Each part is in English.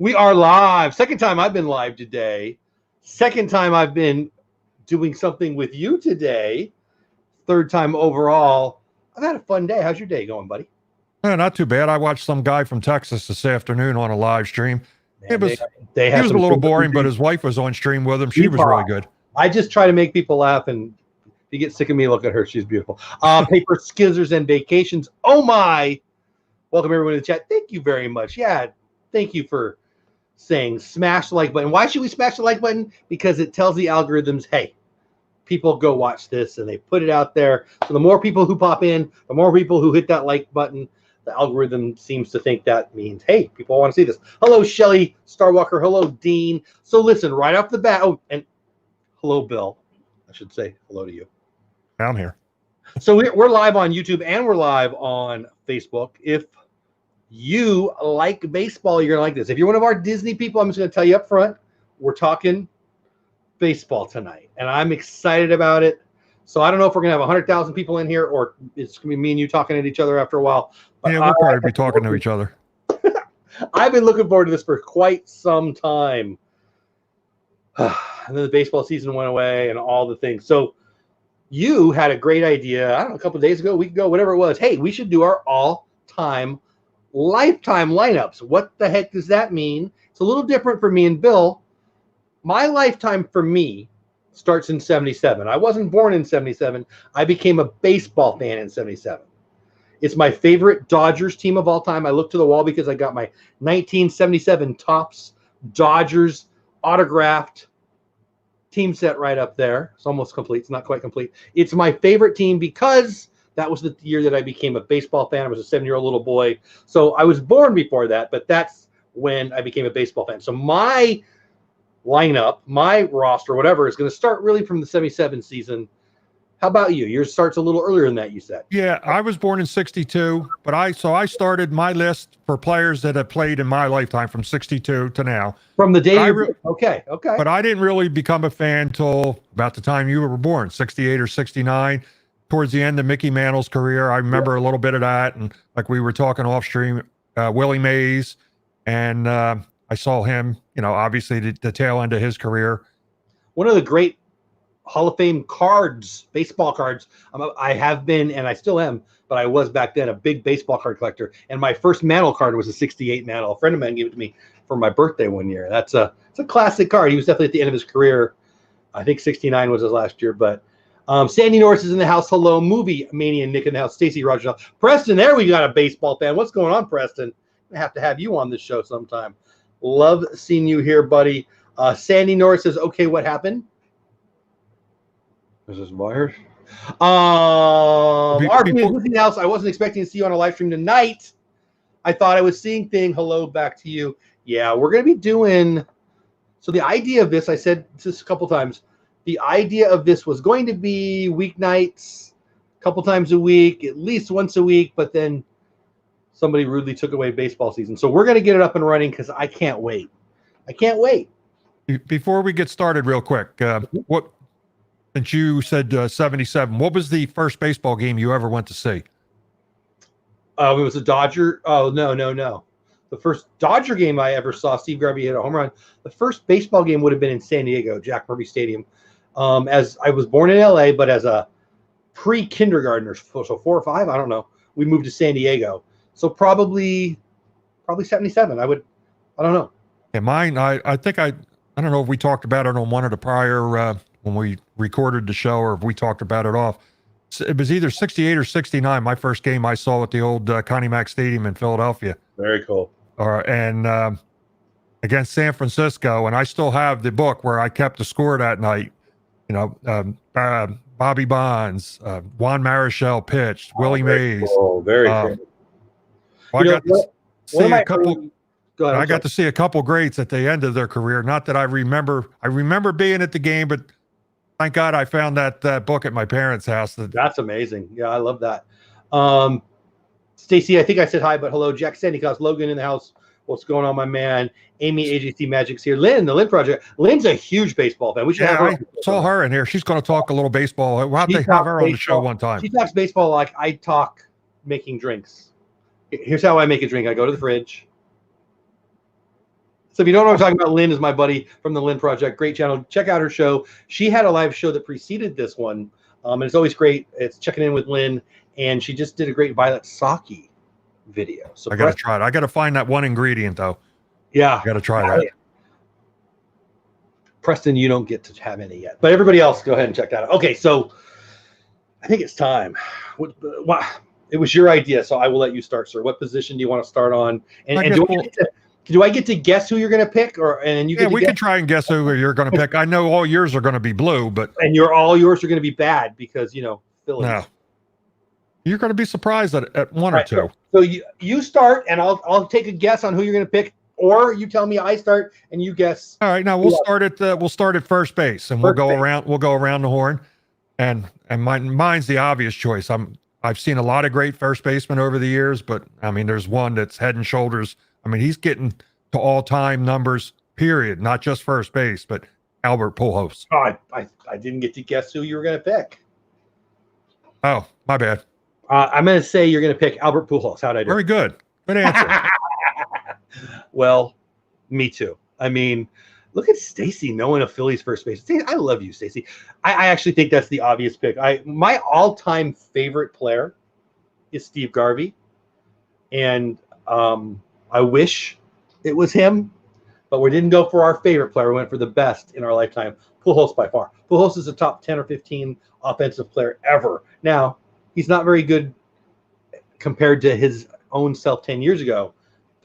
We are live. Second time I've been live today. Second time I've been doing something with you today. Third time overall. I've had a fun day. How's your day going, buddy? Not too bad. I watched some guy from Texas this afternoon on a live stream. Man, He was a little boring, but his wife was on stream with him. She was really good. I just try to make people laugh, and if you get sick of me, look at her. She's beautiful. Paper, Skizzers, and Vacations. Oh, my. Welcome, everyone, to the chat. Thank you very much. Yeah, thank you for saying smash the like button. Why should we smash the like button? Because it tells the algorithms, hey, people go watch this, and they put it out there. So the more people who pop in, the more people who hit that like button, the algorithm seems to think that means, hey, people want to see this. Hello, Shelly Starwalker. Hello, Dean. So listen, right off the bat, oh, and hello, Bill. I should say hello to you. I'm here. So we're live on YouTube, and we're live on Facebook. If you like baseball, you're going to like this. If you're one of our Disney people, I'm just going to tell you up front, we're talking baseball tonight, and I'm excited about it. So I don't know if we're going to have 100,000 people in here, or it's going to be me and you talking at each other after a while. But yeah, we'll probably be talking to each other. I've been looking forward to this for quite some time. And then the baseball season went away and all the things. So you had a great idea, I don't know, a couple of days ago, a week ago, whatever it was. Hey, we should do our all-time lifetime lineups. What the heck does that mean? It's a little different for me and Bill. My lifetime for me starts in 77. I wasn't born in 77. I became a baseball fan in 77. It's my favorite Dodgers team of all time. I look to the wall because I got my 1977 Topps Dodgers autographed team set right up there. It's almost complete. It's not quite complete. It's my favorite team because that was the year that I became a baseball fan. I was a 7-year-old little boy. So I was born before that, but that's when I became a baseball fan. So my lineup, my roster, whatever, is going to start really from the 77 season. How about you? Yours starts a little earlier than that, you said. Yeah, I was born in 62, but I started my list for players that have played in my lifetime from 62 to now. From the day okay. But I didn't really become a fan till about the time you were born, 68 or 69. Towards the end of Mickey Mantle's career, I remember a little bit of that, and like we were talking off stream, Willie Mays, and I saw him, obviously the tail end of his career. One of the great Hall of Fame cards, baseball cards. I have been, and I still am, but I was back then a big baseball card collector. And my first Mantle card was a 68 Mantle. A friend of mine gave it to me for my birthday one year. It's a classic card. He was definitely at the end of his career. I think 69 was his last year, but Sandy Norris is in the house. Hello, Movie Mania Nick in the house. Stacy Rogers. Preston, there we got a baseball fan. What's going on, Preston? I have to have you on this show sometime. Love seeing you here, buddy. Sandy Norris says, okay, what happened? This is Myers. Everything else, I wasn't expecting to see you on a live stream tonight. I thought I was seeing thing. Hello, back to you. Yeah, we're going to be doing. So the idea of this, I said this a couple times. The idea of this was going to be weeknights, a couple times a week, at least once a week, but then somebody rudely took away baseball season. So we're going to get it up and running because I can't wait. I can't wait. Before we get started real quick, since you said 77, what was the first baseball game you ever went to see? It was a Dodger. Oh, no. The first Dodger game I ever saw, Steve Garvey hit a home run. The first baseball game would have been in San Diego, Jack Murphy Stadium. As I was born in LA, but as a pre-kindergartner, so 4 or 5, I don't know, we moved to San Diego. So probably 77. I don't know. Yeah, mine, I think I don't know if we talked about it on one of the prior when we recorded the show, or if we talked about it off. It was either 68 or 69, my first game I saw at the old Connie Mack Stadium in Philadelphia. Very cool. And against San Francisco, and I still have the book where I kept the score that night. Bobby Bonds, Juan Marichal pitched, Willie Mays. Oh, very cool. Well, I got to see a couple greats at the end of their career. Not that I remember being at the game, but thank God I found that book at my parents' house. That's amazing. Yeah, I love that. Stacy, I think I said hi, but hello. Jack Sandy Claus, Logan in the house. What's going on, my man? Amy, AJC Magic's here. Lynn, the Lynn Project. Lynn's a huge baseball fan. We should have her. I saw her in here. She's going to talk a little baseball. We'll have to have her on the show one time. She talks baseball like I talk making drinks. Here's how I make a drink. I go to the fridge. So if you don't know what I'm talking about, Lynn is my buddy from the Lynn Project. Great channel. Check out her show. She had a live show that preceded this one, and it's always great. It's checking in with Lynn, and she just did a great Violet Saki video. So I got to try it. I got to find that one ingredient though. Yeah, I got to try that. Preston, you don't get to have any yet, but everybody else, go ahead and check that out. Okay, so I think it's time. It was your idea, so I will let you start, sir. What position do you want to start on? And do I get to guess who you're going to pick, we can try and guess who you're going to pick. I know all yours are going to be blue, but all yours are going to be bad because Phillies. No, you're going to be surprised at one or two. So you start, and I'll take a guess on who you're going to pick, or you tell me I start and you guess. All right, now we'll start at first base, and we'll go around the horn, and mine's the obvious choice. I've seen a lot of great first basemen over the years, but I mean, there's one that's head and shoulders. I mean, he's getting to all-time numbers, period, not just first base, but Albert Pujols. Oh, I didn't get to guess who you were going to pick. Oh, my bad. I'm going to say you're going to pick Albert Pujols. How'd I do? Very good. Good answer. Well, me too. I mean, look at Stacy knowing a Phillies first base. I love you, Stacy. I actually think that's the obvious pick. My all-time favorite player is Steve Garvey, and I wish it was him, but we didn't go for our favorite player. We went for the best in our lifetime, Pujols by far. Pujols is a top 10 or 15 offensive player ever. Now, he's not very good compared to his own self 10 years ago,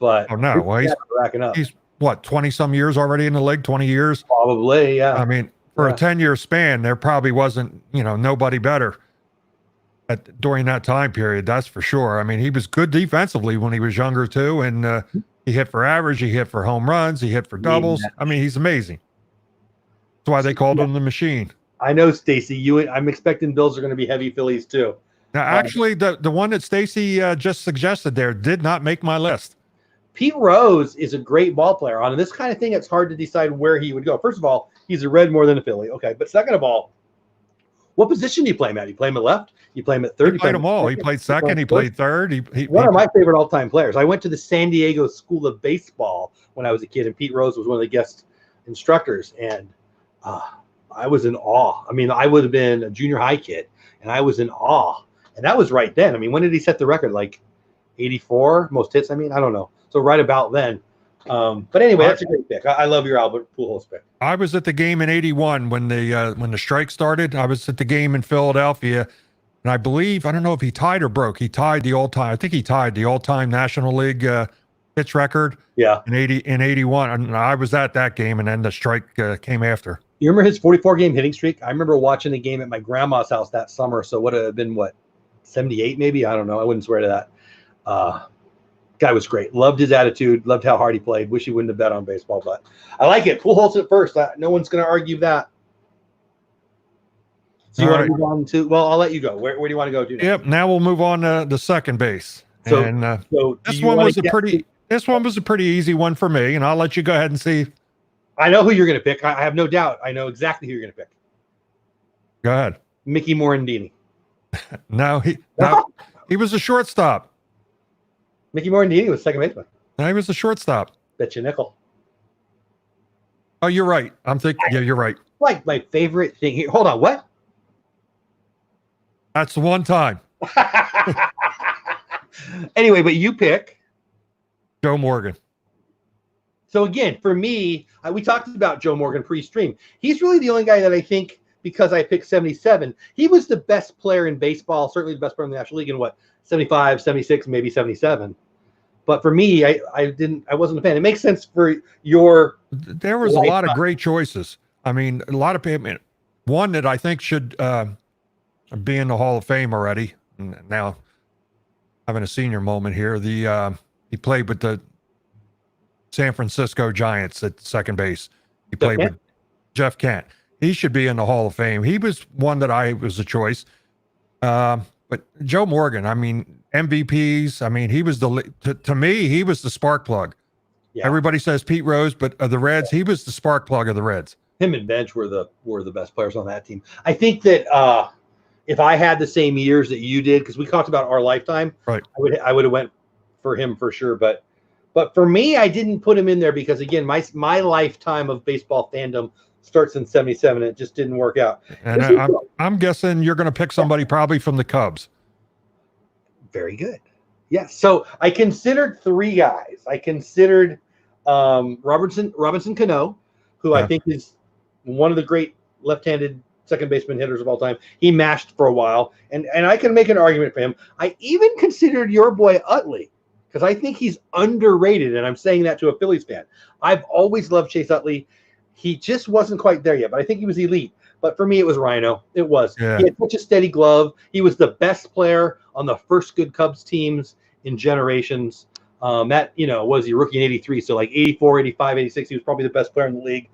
but well, racking up. He's what, 20 some years already in the league, 20 years? Probably, yeah. I mean, for a 10-year span, there probably wasn't, nobody better during that time period. That's for sure. I mean, he was good defensively when he was younger too. And he hit for average, he hit for home runs, he hit for doubles. I mean, he's amazing. That's why they called him the machine. I know, Stacy, I'm expecting Bills are going to be heavy Phillies too. Now, actually, the one that Stacy just suggested there did not make my list. Pete Rose is a great ball player. On this kind of thing, it's hard to decide where he would go. First of all, he's a Red more than a Philly. Okay, but second of all, what position do you play him at? You play him at left? You play him at third? He played them all. He played second. He played third. One of my favorite all-time players. I went to the San Diego School of Baseball when I was a kid, and Pete Rose was one of the guest instructors, and I was in awe. I mean, I would have been a junior high kid, and I was in awe. And that was right then. I mean, when did he set the record? Like 84 most hits? I mean, I don't know. So right about then. But anyway, that's a great pick. I love your Albert Pujols pick. I was at the game in '81 when the strike started. I was at the game in Philadelphia, and I don't know if he tied or broke. He tied the all-time. I think he tied the all-time National League hits record. Yeah. In '81, and I was at that game, and then the strike came after. You remember his 44-game hitting streak? I remember watching the game at my grandma's house that summer. So would it have been 78 maybe? I don't know. I wouldn't swear to that. Guy was great. Loved his attitude. Loved how hard he played. Wish he wouldn't have bet on baseball, but I like it. Pujols at first. No one's going to argue that. So you want to move on to? Well, I'll let you go. Where do you want to go to next? Yep. Now we'll move on to the second base. So this one was a pretty easy one for me, and I'll let you go ahead and see. I know who you're going to pick. I have no doubt. I know exactly who you're going to pick. Go ahead. Mickey Morandini. No, he was a shortstop. Mickey Morandini was second baseman. No, he was a shortstop. Bet you nickel. Oh, you're right. I'm thinking. Yeah, you're right. Like my favorite thing here. Hold on. What? That's the one time. Anyway, but you pick Joe Morgan. So again, for me, we talked about Joe Morgan pre-stream. He's really the only guy that I think, because I picked 77, he was the best player in baseball, certainly the best player in the National League in 75, 76, maybe 77. But for me, I wasn't a fan. It makes sense for your. There was a lot of great choices. I mean, a lot of people. One that I think should be in the Hall of Fame already. Now, having a senior moment here. He played with the San Francisco Giants at second base. He played with Jeff Kent. He should be in the Hall of Fame. He was one that I was a choice. But Joe Morgan, I mean, MVPs. I mean, he was to me, he was the spark plug. Yeah. Everybody says Pete Rose, but the Reds, he was the spark plug of the Reds. Him and Bench were the best players on that team. I think that if I had the same years that you did, because we talked about our lifetime, right? I would have went for him for sure. But But for me, I didn't put him in there because, again, my lifetime of baseball fandom starts in '77, and it just didn't work out. And I'm guessing you're going to pick somebody probably from the Cubs. Very good. Yes. So I considered 3 guys. I considered Robinson Cano, who I think is one of the great left-handed second baseman hitters of all time. He mashed for a while, and I can make an argument for him. I even considered your boy Utley, because I think he's underrated, and I'm saying that to a Phillies fan. I've always loved Chase Utley. He just wasn't quite there yet, but I think he was elite. But for me, it was Rhino. It was. Yeah. He had such a steady glove. He was the best player on the first good Cubs teams in generations. Was he rookie in '83? So like '84, '85, '86, he was probably the best player in the league.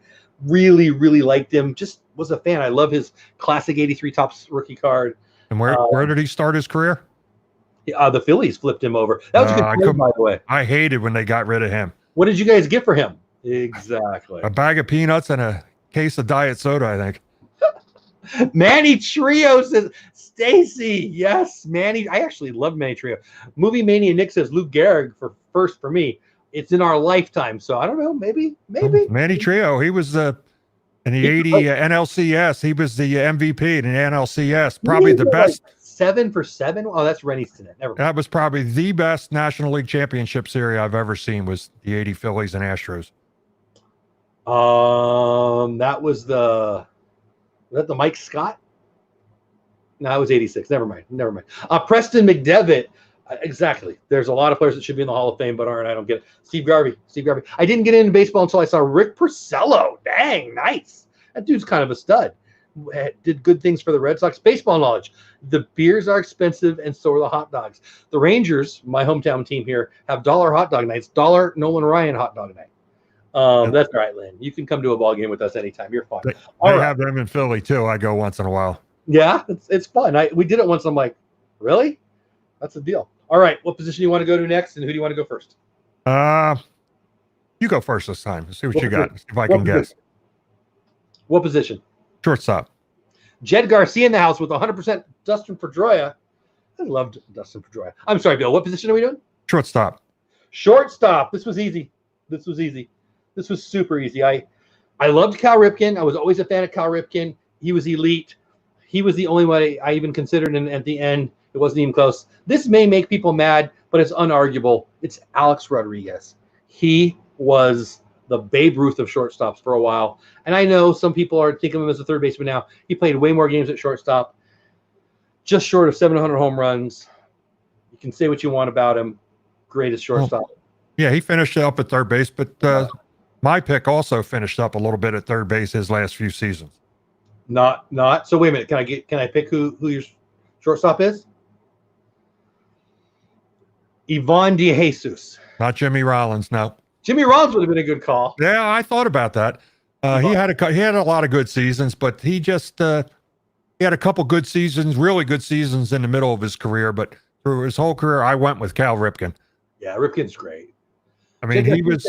Really, really liked him. Just was a fan. I love his classic '83 Topps rookie card. And where did he start his career? The Phillies flipped him over. That was a good trade, by the way. I hated when they got rid of him. What did you guys get for him? Exactly. A bag of peanuts and a case of diet soda, I think. Manny Trio says, Stacy, yes, Manny. I actually love Manny Trio. Movie Mania Nick says Lou Gehrig for me. It's in our lifetime, so I don't know. Maybe. Manny Trio. He was in the '80 NLCS. He was the MVP in the NLCS. Probably the best. Like 7 for 7. Oh, that's Rennie Stinnett. Never mind. That was probably the best National League Championship series I've ever seen. Was the '80 Phillies and Astros. That was the Mike Scott? No, it was '86. Never mind. Preston McDevitt. Exactly. There's a lot of players that should be in the Hall of Fame but aren't. I don't get it. Steve Garvey. I didn't get into baseball until I saw Rick Porcello. Dang, nice. That dude's kind of a stud. Did good things for the Red Sox. Baseball knowledge. The beers are expensive, and so are the hot dogs. The Rangers, my hometown team here, have $1 hot dog nights. $1 Nolan Ryan hot dog night. That's right, Lynn. You can come to a ball game with us anytime. You're fun. I have them in Philly too. I go once in a while. Yeah, it's fun. We did it once. I'm like, really? That's the deal. All right, what position do you want to go to next, and who do you want to go first? You go first this time. Let's see what you got. See if I can guess. What position? Shortstop. Jed Garcia in the house with 100% Dustin Pedroia. I loved Dustin Pedroia. I'm sorry, Bill. What position are we doing? Shortstop. This was easy. This was super easy. I loved Cal Ripken. I was always a fan of Cal Ripken. He was elite. He was the only one I even considered, and at the end, it wasn't even close. This may make people mad, but it's unarguable. It's Alex Rodriguez. He was the Babe Ruth of shortstops for a while. And I know some people are thinking of him as a third baseman now. He played way more games at shortstop, just short of 700 home runs. You can say what you want about him. Greatest shortstop. Yeah, he finished up at third base, but my pick also finished up a little bit at third base his last few seasons. Not. So wait a minute. Can I pick who your shortstop is? Ivan DeJesus. Not Jimmy Rollins, no. Jimmy Rollins would have been a good call. Yeah, I thought about that. He had a lot of good seasons, but he just he had a couple good seasons, really good seasons in the middle of his career. But through his whole career, I went with Cal Ripken. Yeah, Ripken's great. I mean, he was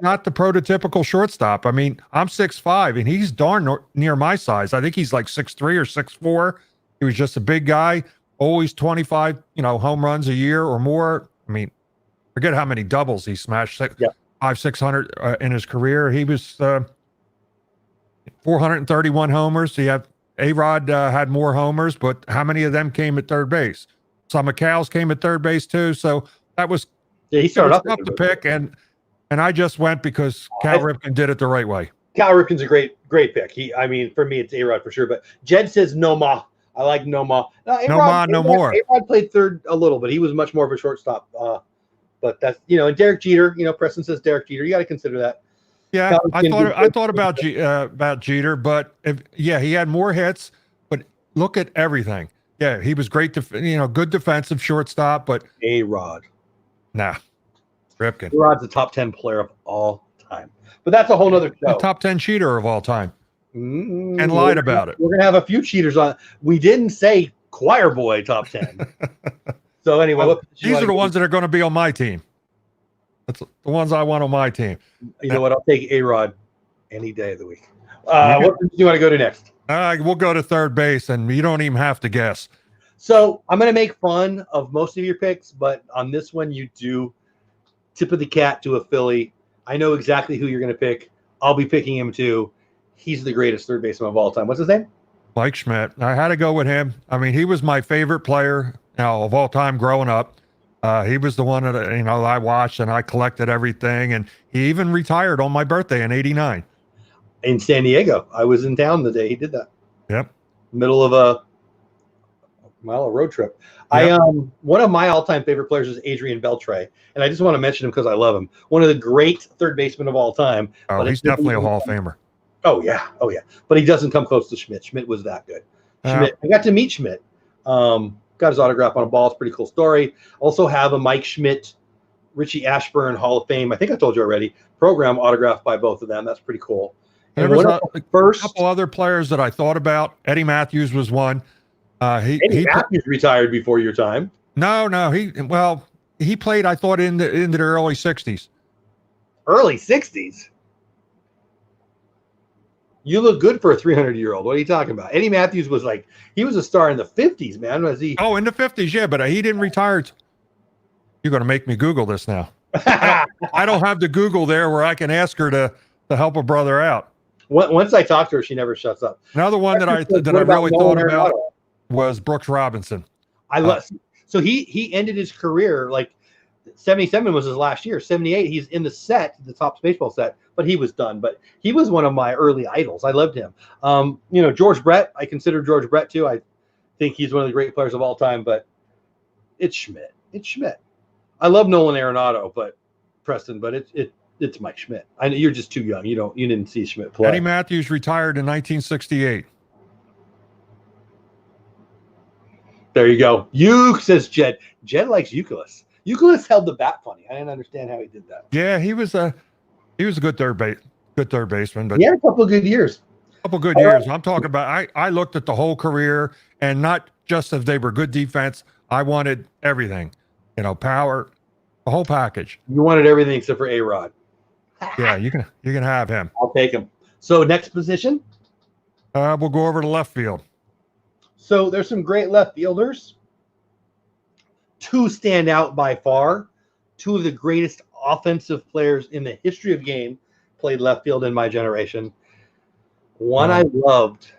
not the prototypical shortstop. I mean, I'm 6'5", and he's darn near my size. I think he's like 6'3" or 6'4". He was just a big guy, always 25, home runs a year or more. I mean, forget how many doubles he smashed. 600 in his career. He was 431 homers. A-Rod had more homers, but how many of them came at third base? Some of Cal's came at third base too. So that was he started up to pick, and I just went because Cal Ripken did it the right way. Cal Ripken's a great pick. For me, it's A-Rod for sure. But Jed says Noma. I like Noma. No more. A-Rod played third a little, but he was much more of a shortstop. But that's and Derek Jeter. Preston says Derek Jeter. You got to consider that. Yeah, I thought about Jeter, but he had more hits. But look at everything. Yeah, he was great. Good defensive shortstop. But A-Rod. Nah, Ripken. A-Rod's a top 10 player of all time. But that's a whole other show. A top 10 cheater of all time. And lied about it. We're gonna have a few cheaters on. We didn't say choir boy top 10. So anyway, these are the ones that are going to be on my team. That's the ones I want on my team. You know what? I'll take A-Rod any day of the week. What do you want to go to next? We'll go to third base, and you don't even have to guess. So I'm going to make fun of most of your picks, but on this one, you do tip of the cat to a Philly. I know exactly who you're going to pick. I'll be picking him too. He's the greatest third baseman of all time. What's his name? Mike Schmidt. I had to go with him. I mean, he was my favorite player of all time growing up. He was the one that I watched and I collected everything, and he even retired on my birthday in '89 in San Diego. I was in town the day he did that. Yep. Middle of a road trip. Yep. One of my all-time favorite players is Adrian Beltre, and I just want to mention him because I love him. One of the great third basemen of all time. Oh, he's definitely a Hall of Famer. Oh yeah. But he doesn't come close to Schmidt. Schmidt was that good. Schmidt. I got to meet Schmidt. Got his autograph on a ball. It's a pretty cool story. Also have a Mike Schmidt, Richie Ashburn Hall of Fame. I think I told you already. Program autographed by both of them. That's pretty cool. And there was a couple other players that I thought about. Eddie Matthews was one. Eddie Matthews retired before your time. No. He played, I thought, into the early 60s. Early 60s? You look good for a 300-year-old. What are you talking about? Eddie Matthews was he was a star in the 50s, man. Was he? Oh, in the 50s, yeah, but he didn't retire. You're going to make me Google this now. I don't have the Google there where I can ask her to help a brother out. Once I talk to her, she never shuts up. Another one that I really thought about was Brooks Robinson. So he ended his career 77 was his last year. 78, he's in the Topps baseball set, but he was done. But he was one of my early idols. I loved him. George Brett, I consider George Brett too. I think he's one of the great players of all time, but it's Schmidt. I love Nolan Arenado, but it's Mike Schmidt. I know you're just too young. You didn't see Schmidt play. Eddie Matthews retired in 1968. There you go. Says Jed. Jed likes Euclid. Euclid held the bat funny. I didn't understand how he did that. Yeah, he was a good third baseman, but he had a couple of good years. I'm talking about. I looked at the whole career, and not just if they were good defense. I wanted everything. Power, the whole package. You wanted everything except for A-Rod. Yeah, you can have him. I'll take him. So next position. We'll go over to left field. So there's some great left fielders. Two stand out by far. Two of the greatest offensive players in the history of game played left field in my generation. One I loved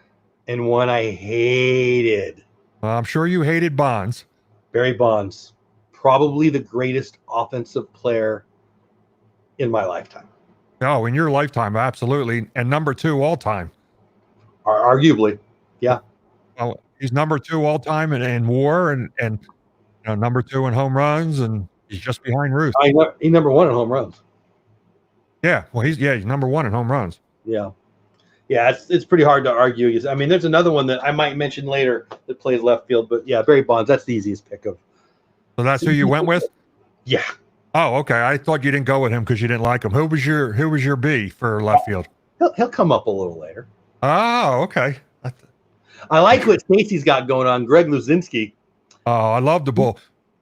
and one I hated. I'm sure you hated Bonds. Barry Bonds. Probably the greatest offensive player in my lifetime. Oh, in your lifetime, absolutely. And number 2 all time. Arguably, yeah. Well, he's number 2 all time in WAR and number 2 in home runs, and he's just behind Ruth. He's number 1 in home runs. Yeah, well, he's number 1 in home runs. Yeah, it's pretty hard to argue. I mean, there's another one that I might mention later that plays left field, but yeah, Barry Bonds. That's the easiest pick of. So that's who you went with? Yeah. Oh, okay. I thought you didn't go with him because you didn't like him. Who was your B for left field? He'll come up a little later. Oh, okay. I like what Stacy's got going on. Greg Luzinski. Oh, I love the bull.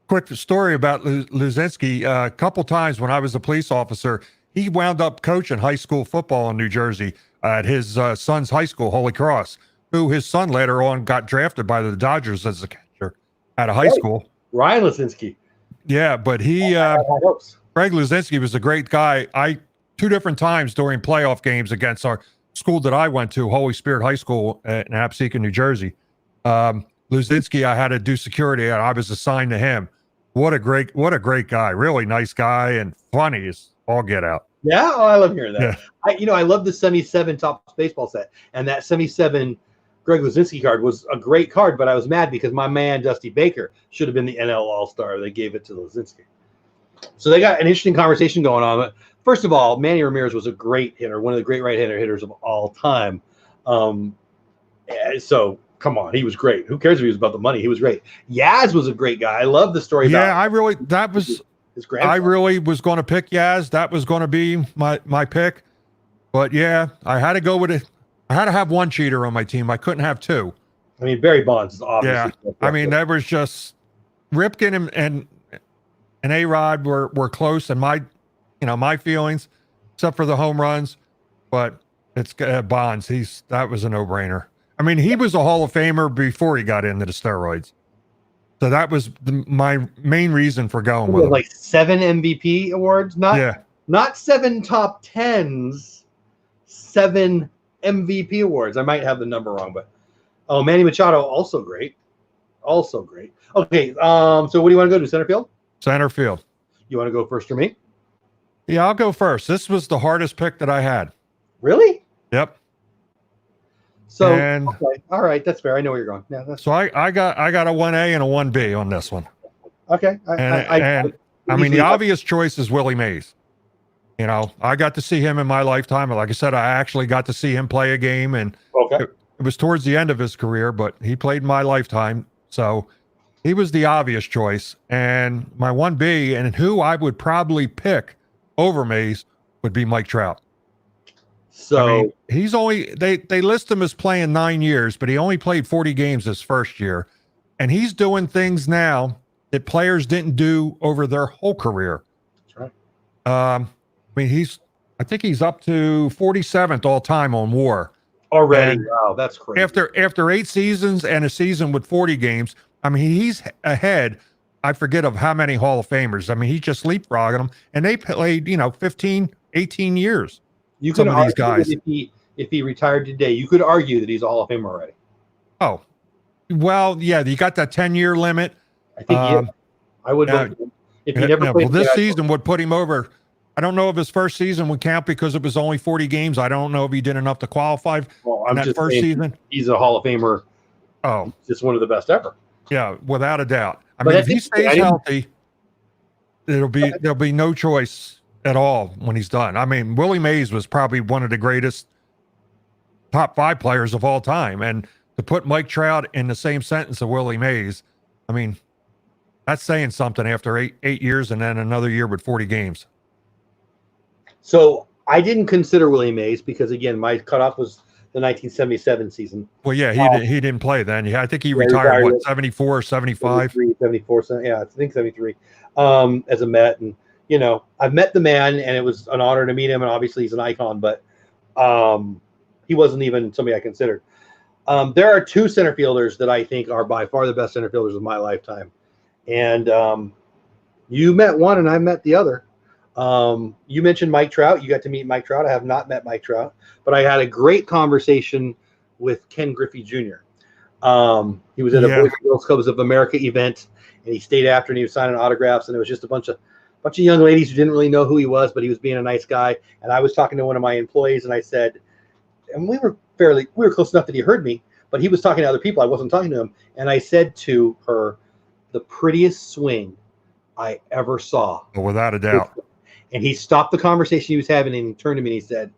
Quick story about Luzinski. A couple times when I was a police officer, he wound up coaching high school football in New Jersey at his son's high school, Holy Cross, who his son later on got drafted by the Dodgers as a catcher at a high school. Ryan Luzinski. Yeah, but Greg Luzinski was a great guy. 2 different times during playoff games against our school that I went to, Holy Spirit High School in Absecon, New Jersey. Luzinski, I had to do security, and I was assigned to him. What a great guy! Really nice guy and funny as all get out. Yeah, I love hearing that. Yeah. I love the 77 Topps baseball set, and that 77 Greg Luzinski card was a great card, but I was mad because my man Dusty Baker should have been the NL All-Star. They gave it to Luzinski. So they got an interesting conversation going on. First of all, Manny Ramirez was a great hitter, one of the great right-hander hitters of all time. So come on, he was great. Who cares if he was about the money? He was great. Yaz was a great guy. I love the story. Yeah, about his grandfather. I really was going to pick Yaz. That was going to be my pick. But yeah, I had to go with it. I had to have one cheater on my team. I couldn't have 2. I mean, Barry Bonds is obviously. Yeah, I mean, that was just Ripken and A-Rod were close, and my feelings, except for the home runs. But it's Bonds. That was a no-brainer. I mean, he was a Hall of Famer before he got into the steroids. So that was my main reason for going We with had him. like 7 MVP awards, not 7 top 10s, 7 MVP awards. I might have the number wrong, but Manny Machado also great. Also great. Okay, so what do you want to go to? Center field? Center field. You want to go first or me? Yeah, I'll go first. This was the hardest pick that I had. Really? Yep. So And okay, all right, that's fair. I know where you're going. Yeah, that's so I got a 1A and a 1B on this one. okay. I mean, the obvious choice is Willie Mays. You know, I got to see him in my lifetime. Like I said, I actually got to see him play a game, and okay. it was towards the end of his career, but he played in my lifetime. So he was the obvious choice. And my 1B, and who I would probably pick over Mays, would be Mike Trout. So I mean, he's only they list him as playing 9 years, but he only played 40 games his first year. And he's doing things now that players didn't do over their whole career. That's right. I mean, I think he's up to 47th all time on WAR Already. And wow, that's crazy. After 8 seasons and a season with 40 games, I mean, he's ahead. I forget of how many Hall of Famers. I mean, he's just leapfrogging them, and they played, 15, 18 years. You some could of these argue guys. that if he retired today, you could argue that he's a Hall of Famer already. Oh, well, yeah, you got that 10-year limit. I think I would vote if he never played. Well, this season would put him over. I don't know if his first season would count because it was only 40 games. I don't know if he did enough to qualify in that first season. He's a Hall of Famer. Oh, just one of the best ever. Yeah, without a doubt. I mean, if he stays healthy, there'll be no choice at all when he's done. I mean, Willie Mays was probably one of the greatest top 5 players of all time, and to put Mike Trout in the same sentence of Willie Mays, I mean, that's saying something after eight years and then another year with 40 games. So I didn't consider Willie Mays because, again, my cutoff was the 1977 season. Well, yeah, he didn't play then. Yeah, I think he retired, what, 74 or 75? 74, yeah, I think 73, as a Met. And, I've met the man, and it was an honor to meet him, and obviously he's an icon, but he wasn't even somebody I considered. There are 2 center fielders that I think are by far the best center fielders of my lifetime. And you met one, and I met the other. You mentioned Mike Trout. You got to meet Mike Trout. I have not met Mike Trout, but I had a great conversation with Ken Griffey Jr. He was at a Boys and Girls Clubs of America event, and he stayed after, and he was signing autographs, and it was just a bunch of young ladies who didn't really know who he was, but he was being a nice guy. And I was talking to one of my employees, and I said, and we were close enough that he heard me, but he was talking to other people. I wasn't talking to him. And I said to her, the prettiest swing I ever saw. Without a doubt. And he stopped the conversation he was having, and he turned to me and he said,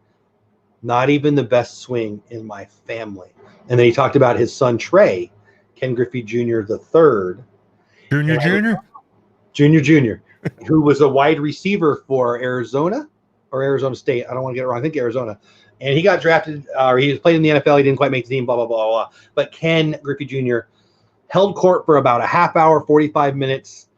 not even the best swing in my family. And then he talked about his son, Trey, Ken Griffey Jr. the third. Junior, who was a wide receiver for Arizona or Arizona State. I don't want to get it wrong. I think Arizona. And he got drafted, or he was playing in the NFL. He didn't quite make the team, blah, blah, blah, blah. But Ken Griffey Jr. held court for about a half hour, 45 minutes.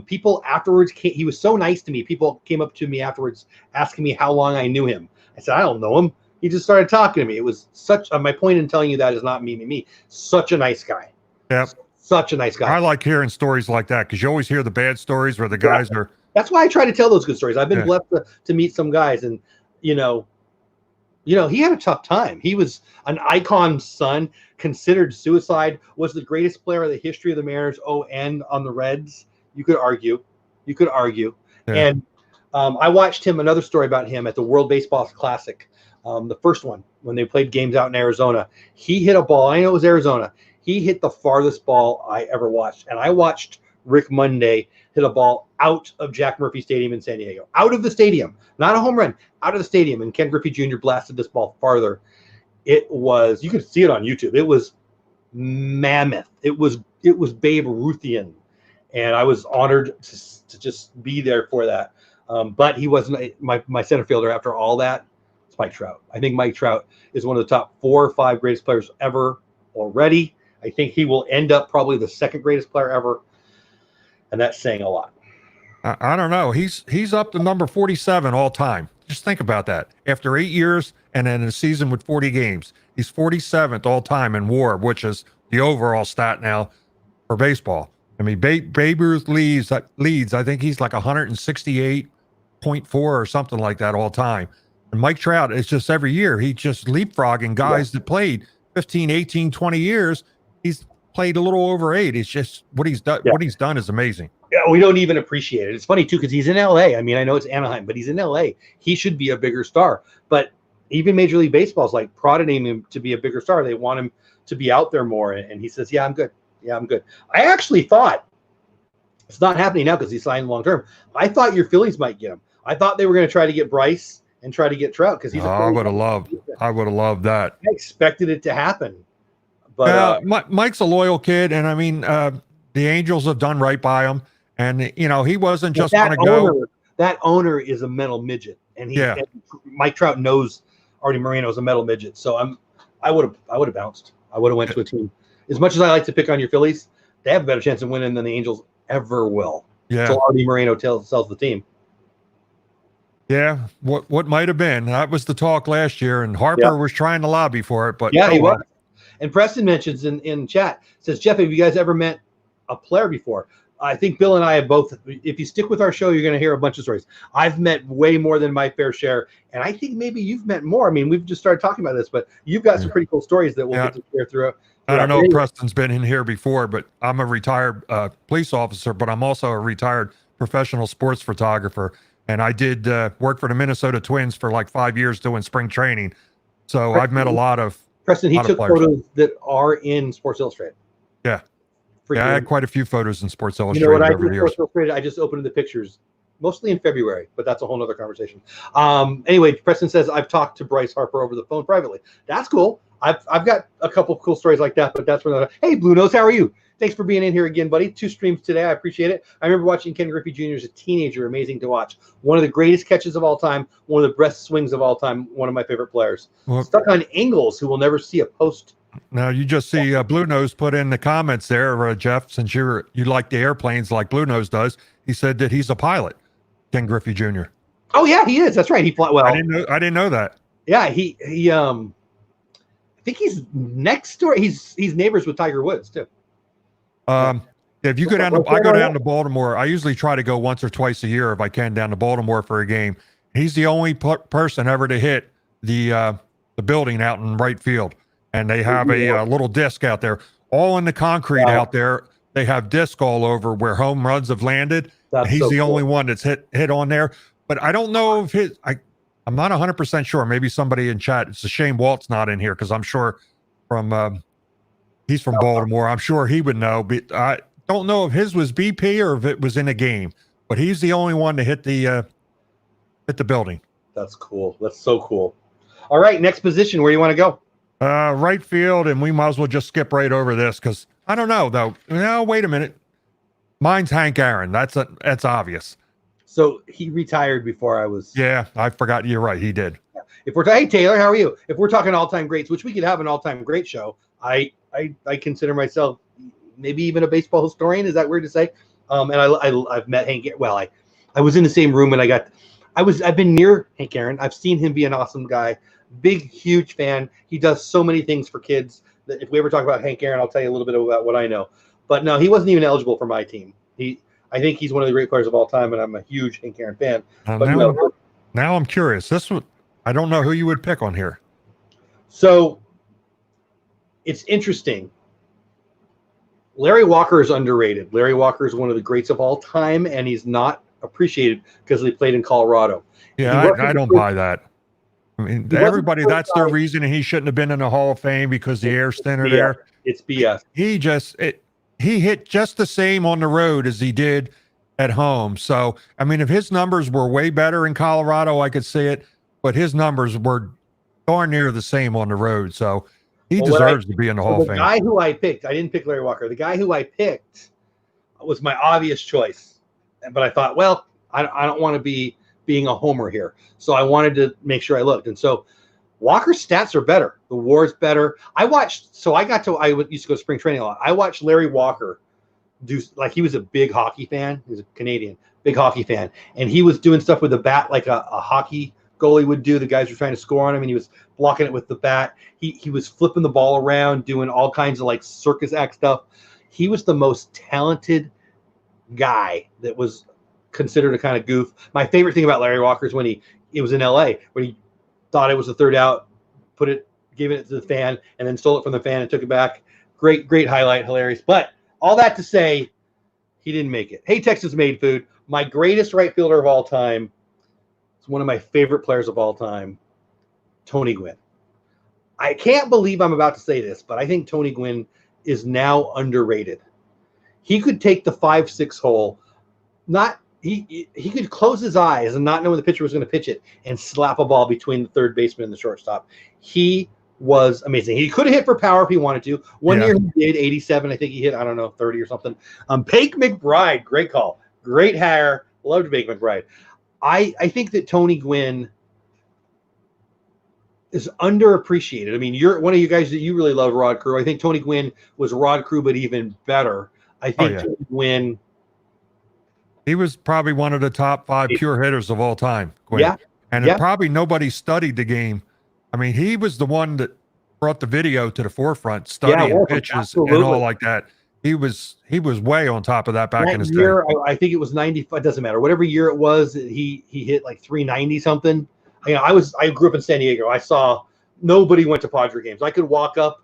People afterwards, he was so nice to me. People came up to me afterwards asking me how long I knew him. I said, I don't know him. He just started talking to me. It was such my point in telling you that is not me. Such a nice guy. Yep. Such a nice guy. I like hearing stories like that because you always hear the bad stories where the guys are. That's why I try to tell those good stories. I've been blessed to meet some guys, and he had a tough time. He was an icon's son, considered suicide, was the greatest player in the history of the Mariners, and on the Reds. You could argue. Yeah. And I watched another story about him at the World Baseball Classic, the first one, when they played games out in Arizona. He hit a ball. I know it was Arizona. He hit the farthest ball I ever watched. And I watched Rick Monday hit a ball out of Jack Murphy Stadium in San Diego. Out of the stadium. Not a home run. Out of the stadium. And Ken Griffey Jr. blasted this ball farther. You could see it on YouTube. It was mammoth. It was Babe Ruthian. And I was honored to just be there for that. But he wasn't my center fielder after all that. It's Mike Trout. I think Mike Trout is one of the top 4 or 5 greatest players ever already. I think he will end up probably the second greatest player ever. And that's saying a lot. I don't know. He's up to number 47 all time. Just think about that. After 8 years and then a season with 40 games, he's 47th all time in WAR, which is the overall stat now for baseball. I mean, Babe Ruth leads. I think he's like 168.4 or something like that all time. And Mike Trout is just every year, he just leapfrogging guys that played 15, 18, 20 years. He's played a little over 8. It's just what he's done. Yeah. What he's done is amazing. Yeah, we don't even appreciate it. It's funny too, because he's in LA. I mean, I know it's Anaheim, but he's in LA. He should be a bigger star. But even Major League Baseball's like prodding him to be a bigger star. They want him to be out there more. And he says, yeah, I'm good. Yeah, I'm good. I actually thought, it's not happening now because he signed long term. I thought your Phillies might get him. I thought they were going to try to get Bryce and try to get Trout because he's I would have loved that. I expected it to happen. But Mike's a loyal kid, and I mean, the Angels have done right by him. And he wasn't just going to go. That owner is a mental midget, and and Mike Trout knows Artie Moreno's a mental midget. So I would have bounced. I would have went to a team. As much as I like to pick on your Phillies, they have a better chance of winning than the Angels ever will. Yeah. So Artie Moreno sells the team. Yeah. What might have been. That was the talk last year, and Harper was trying to lobby for it, but he was. And Preston mentions in chat, says, Jeff, have you guys ever met a player before? I think Bill and I have both. If you stick with our show, you're going to hear a bunch of stories. I've met way more than my fair share, and I think maybe you've met more. I mean, we've just started talking about this, but you've got some pretty cool stories that we'll get to share throughout. I don't know if Preston's been in here before, but I'm a retired police officer, but I'm also a retired professional sports photographer, and I did work for the Minnesota Twins for like 5 years doing spring training. So I've met a lot of Preston. He took photos that are in Sports Illustrated. Yeah. Yeah, I had quite a few photos in Sports Illustrated. You know what I over did? Sports Illustrated. I just opened the pictures, mostly in February, but that's a whole nother conversation. Anyway, Preston says I've talked to Bryce Harper over the phone privately. That's cool. I've got a couple of cool stories like that, but that's for hey, Blue Nose, how are you? Thanks for being in here again, buddy. 2 streams today. I appreciate it. I remember watching Ken Griffey Jr. as a teenager. Amazing to watch. One of the greatest catches of all time. One of the best swings of all time. One of my favorite players. Well, stuck on Ingles, who will never see a post. Now you just see Blue Nose put in the comments there, Jeff, since you like the airplanes like Blue Nose does. He said that he's a pilot, Ken Griffey Jr. Oh yeah, he is. That's right. He fly well. I didn't know that. Yeah, he I think he's next door. He's neighbors with Tiger Woods too. If you go down to, I go down to Baltimore. I usually try to go once or twice a year if I can down to Baltimore for a game. He's the only person ever to hit the building out in right field. And they have a little disc out there, all in the concrete out there. They have disc all over where home runs have landed. He's the only one that's hit on there. But I don't know if I'm not 100% sure. Maybe somebody in chat. It's a shame Walt's not in here because I'm sure he's from Baltimore. I'm sure he would know. But I don't know if his was BP or if it was in a game. But he's the only one to hit the building. That's cool. That's so cool. All right, next position. Where do you want to go? Right field, and we might as well just skip right over this because I don't know though. No, wait a minute. Mine's Hank Aaron. That's obvious. So he retired before I was. Yeah, I forgot. You're right. He did. If we're hey Taylor, how are you? If we're talking all-time greats, which we could have an all-time great show, I consider myself maybe even a baseball historian. Is that weird to say? And I've met Hank. Well, I was in the same room and I've been near Hank Aaron. I've seen him be an awesome guy. Big, huge fan. He does so many things for kids that if we ever talk about Hank Aaron, I'll tell you a little bit about what I know. But no, he wasn't even eligible for my team. I think he's one of the great players of all time, and I'm a huge Hank Aaron fan. Now I'm curious. I don't know who you would pick on here. So it's interesting. Larry Walker is underrated. Larry Walker is one of the greats of all time, and he's not appreciated because he played in Colorado. Yeah, I don't buy that. I mean, everybody, that's their reason, and he shouldn't have been in the Hall of Fame because the air thinner there. It's BS. He hit just the same on the road as he did at home. So, I mean, if his numbers were way better in Colorado, I could see it, but his numbers were darn near the same on the road. So he deserves to be in the Hall of Fame. The guy who I picked, I didn't pick Larry Walker. The guy who I picked was my obvious choice. But I thought, well, I don't want to be being a homer here. So I wanted to make sure I looked. And so Walker's stats are better. The WAR's better. I used to go to spring training a lot. I watched Larry Walker do, like, he was a big hockey fan. He's a Canadian, big hockey fan. And he was doing stuff with the bat like a hockey goalie would do. The guys were trying to score on him, and he was blocking it with the bat. He was flipping the ball around, doing all kinds of like circus act stuff. he was the most talented guy that was considered a kind of goof. My favorite thing about Larry Walker is when it was in LA, when he thought it was the third out, gave it to the fan, and then stole it from the fan and took it back. Great highlight, hilarious. But all that to say, he didn't make it. Hey, Texas Made Food, my greatest right fielder of all time. It's one of my favorite players of all time, Tony Gwynn. I can't believe I'm about to say this, but I think Tony Gwynn is now underrated. He could take the 5-6 hole, he could close his eyes and not know when the pitcher was going to pitch it and slap a ball between the third baseman and the shortstop. He was amazing. He could have hit for power if he wanted to. One year he did 87. I think he hit, 30 or something. Bake McBride, great call. Great hair. Loved Bake McBride. I think that Tony Gwynn is underappreciated. I mean, you're one of you guys that you really love Rod Crew. I think Tony Gwynn was Rod Crew, but even better. I think Tony Gwynn. He was probably one of the top 5 pure hitters of all time. Gwynn. Yeah. And probably nobody studied the game. I mean, he was the one that brought the video to the forefront, studying pitches and all like that. He was way on top of that back in his day. I think it was 90. It doesn't matter. Whatever year it was, he hit like 390 something. I grew up in San Diego. I saw nobody went to Padre games. I could walk up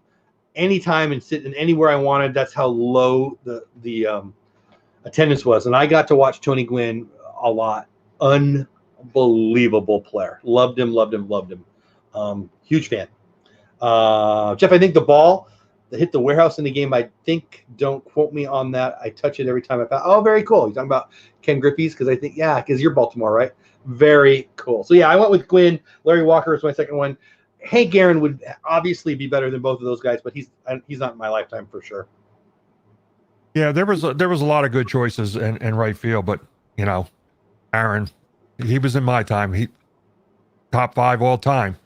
anytime and sit in anywhere I wanted. That's how low the attendance was. And I got to watch Tony Gwynn a lot. Unbelievable player. Loved him. Huge fan. Jeff, I think the ball that hit the warehouse in the game, don't quote me on that. I touch it every time I pass. Oh, very cool. You're talking about Ken Griffey's? Because I think, because you're Baltimore, right? Very cool. So, I went with Gwynn. Larry Walker was my second one. Hank Aaron would obviously be better than both of those guys, but he's not in my lifetime for sure. Yeah, there was a lot of good choices in right field, but, Aaron, he was in my time. He top 5 all time.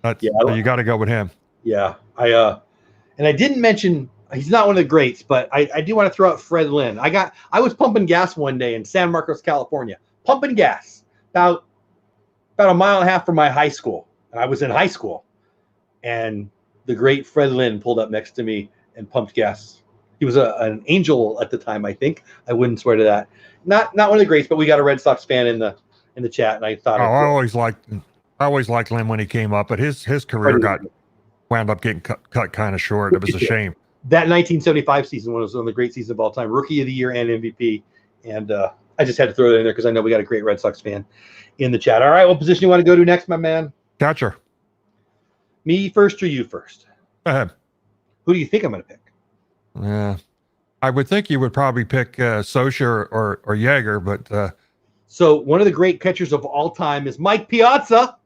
So you got to go with him. Yeah, and I didn't mention he's not one of the greats, but I do want to throw out Fred Lynn. I was pumping gas one day in San Marcos, California, pumping gas about a mile and a half from my high school. And I was in high school, and the great Fred Lynn pulled up next to me and pumped gas. He was an Angel at the time, I think. I wouldn't swear to that. Not one of the greats, but we got a Red Sox fan in the chat, and I thought. I always liked Lynn when he came up, but his career wound up getting cut kind of short. It was a shame. That 1975 season was one of the great seasons of all time, Rookie of the Year and MVP. And I just had to throw that in there because I know we got a great Red Sox fan in the chat. All right, what position you want to go to next, my man? Catcher. Me first or you first? Go ahead. Who do you think I'm going to pick? Yeah, I would think you would probably pick Socia or Yeager, but so one of the great catchers of all time is Mike Piazza.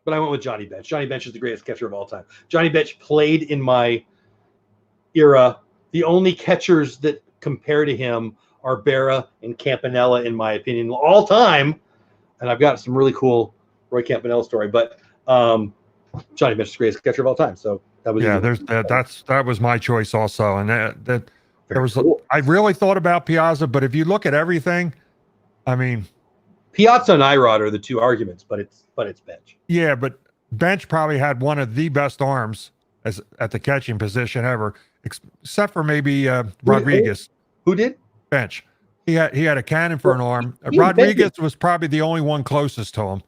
But I went with Johnny Bench. Johnny Bench is the greatest catcher of all time. Johnny Bench played in my era. The only catchers that compare to him are Berra and Campanella, in my opinion, all time. And I've got some really cool Roy Campanella story. But Johnny Bench is the greatest catcher of all time. So that was that was my choice also. And that there was cool. I really thought about Piazza, but if you look at everything, I mean, Piazza and Irod are the two arguments, but it's Bench. Yeah, but Bench probably had one of the best arms at the catching position ever, except for maybe Rodriguez. Who did? Bench. He had a cannon for an arm. Rodriguez was probably the only one closest to him.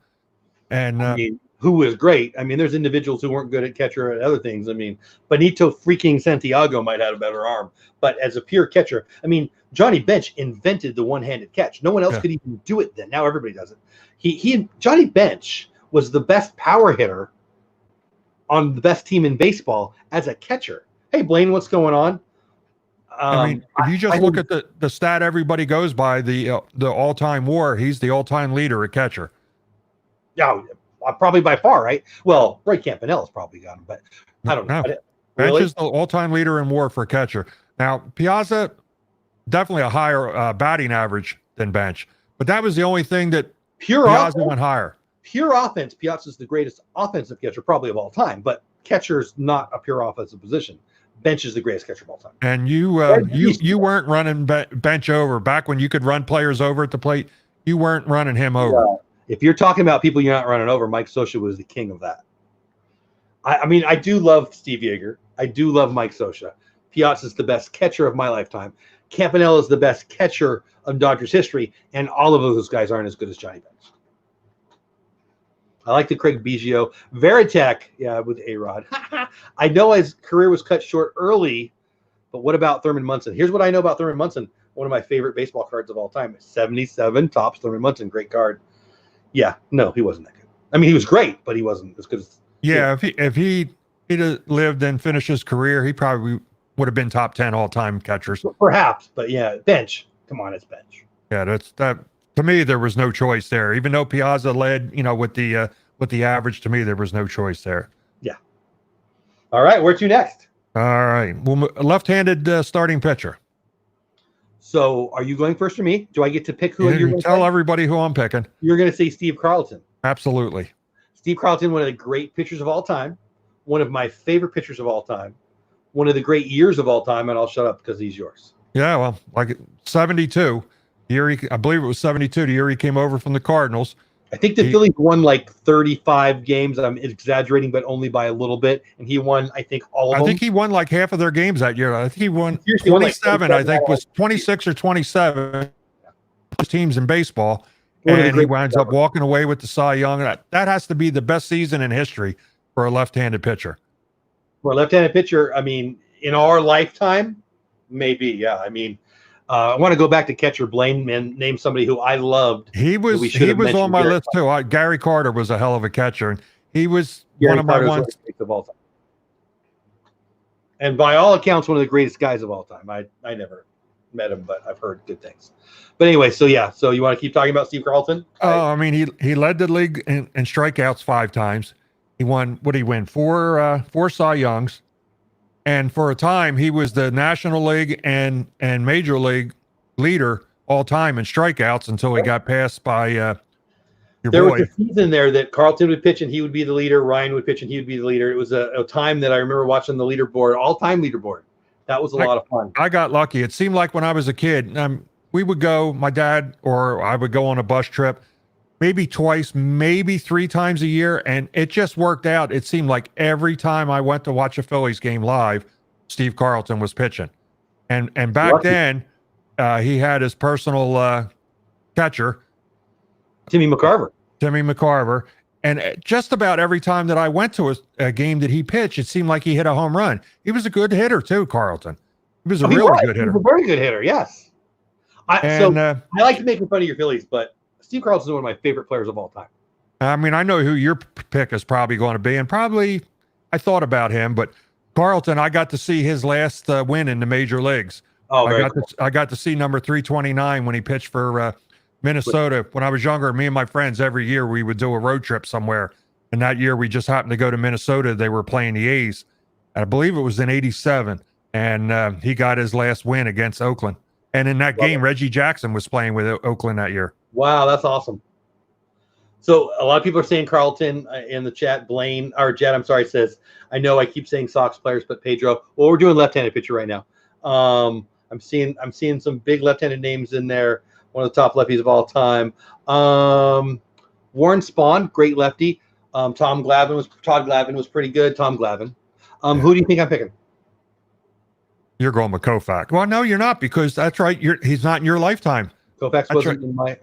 And who was great. I mean, there's individuals who weren't good at catcher and other things. I mean, Benito freaking Santiago might have a better arm, but as a pure catcher, I mean, Johnny Bench invented the one-handed catch. No one else could even do it then. Now everybody does it. Johnny Bench was the best power hitter on the best team in baseball as a catcher. Hey, Blaine, what's going on? I mean, if you just look at the stat everybody goes by, the all-time WAR, he's the all-time leader at catcher. Yeah, probably by far, right? Well, Roy Campanella's probably got him, but I don't know. Bench is the all-time leader in WAR for catcher. Now, Piazza, definitely a higher batting average than Bench, but that was the only thing that Piazza went higher. Pure offense, Piazza's the greatest offensive catcher probably of all time, but catcher's not a pure offensive position. Bench is the greatest catcher of all time. And you weren't running Bench over back when you could run players over at the plate. You weren't running him over. Yeah. If you're talking about people you're not running over, Mike Socia was the king of that. I mean, I do love Steve Yeager. I do love Mike Scioscia. Piazza's the best catcher of my lifetime. Campanella is the best catcher of Dodgers history, and all of those guys aren't as good as Johnny Bench. I like the Craig Biggio. Veritek, yeah, with A-Rod. I know his career was cut short early, but what about Thurman Munson? Here's what I know about Thurman Munson. One of my favorite baseball cards of all time. 77 Topps Thurman Munson. Great card. Yeah, no, he wasn't that good. I mean, he was great, but he wasn't as good as... Yeah, if he'd lived and finished his career, he probably would have been top 10 all-time catchers. Perhaps, but yeah, Bench. Come on, it's Bench. Yeah, that's that. To me, there was no choice there. Even though Piazza led, with the average, to me, there was no choice there. Yeah. All right, where to next? All right. Well, left-handed starting pitcher. So are you going first or me? Do I get to pick who you're going to tell everybody who I'm picking? You're going to say Steve Carlton. Absolutely. Steve Carlton, one of the great pitchers of all time, one of my favorite pitchers of all time, one of the great years of all time, and I'll shut up because he's yours. Yeah, well, like 72. I believe it was 72, the year he came over from the Cardinals. I think the Phillies won like 35 games. I'm exaggerating, but only by a little bit. And he won, I think, all of them. I think he won like half of their games that year. I think he won 27, I think was 26 or 27 teams in baseball. And he winds up walking away with the Cy Young. That has to be the best season in history for a left-handed pitcher. For a left-handed pitcher, I mean, in our lifetime, maybe, yeah. I mean, I want to go back to catcher Blaine and name somebody who I loved. He was on my list too. Gary Carter was a hell of a catcher, and he was one of my ones of all time. And by all accounts, one of the greatest guys of all time. I never met him, but I've heard good things. But anyway, so yeah. So you want to keep talking about Steve Carlton? Oh, I mean, he led the league in strikeouts 5 times. He won. What did he win? 4 Cy Youngs. And for a time, he was the National League and Major League leader all time in strikeouts until he got passed by your there boy. Was a season there that Carlton would pitch and he would be the leader. Ryan would pitch and he would be the leader. It was a time that I remember watching the leaderboard, all-time leaderboard. That was a lot of fun. I got lucky. It seemed like when I was a kid, we would go, my dad or I would go on a bus trip maybe twice, maybe 3 times a year, and it just worked out. It seemed like every time I went to watch a Phillies game live, Steve Carlton was pitching. And back then, he had his personal catcher, Timmy McCarver. And just about every time that I went to a game that he pitched, it seemed like he hit a home run. He was a good hitter too, Carlton. He was a really good hitter. He was a very good hitter, yes. I like making fun of your Phillies, but Steve Carlton is one of my favorite players of all time. I mean, I know who your pick is probably going to be, and probably I thought about him, but Carlton, I got to see his last win in the major leagues. Oh, I got to see number 329 when he pitched for Minnesota. When I was younger, me and my friends, every year we would do a road trip somewhere. And that year we just happened to go to Minnesota. They were playing the A's. I believe it was in 87. And he got his last win against Oakland. And in that game, Reggie Jackson was playing with Oakland that year. Wow, that's awesome. So a lot of people are saying Carlton in the chat. Blaine, or Jed, I'm sorry, says, I know I keep saying Sox players, but Pedro. Well, we're doing left-handed pitcher right now. I'm seeing some big left-handed names in there. One of the top lefties of all time. Warren Spahn, great lefty. Todd Glavine was pretty good. Tom Glavine. Who do you think I'm picking? You're going with Koufax. Well, no, you're not, because that's right. He's not in your lifetime. Koufax wasn't in my.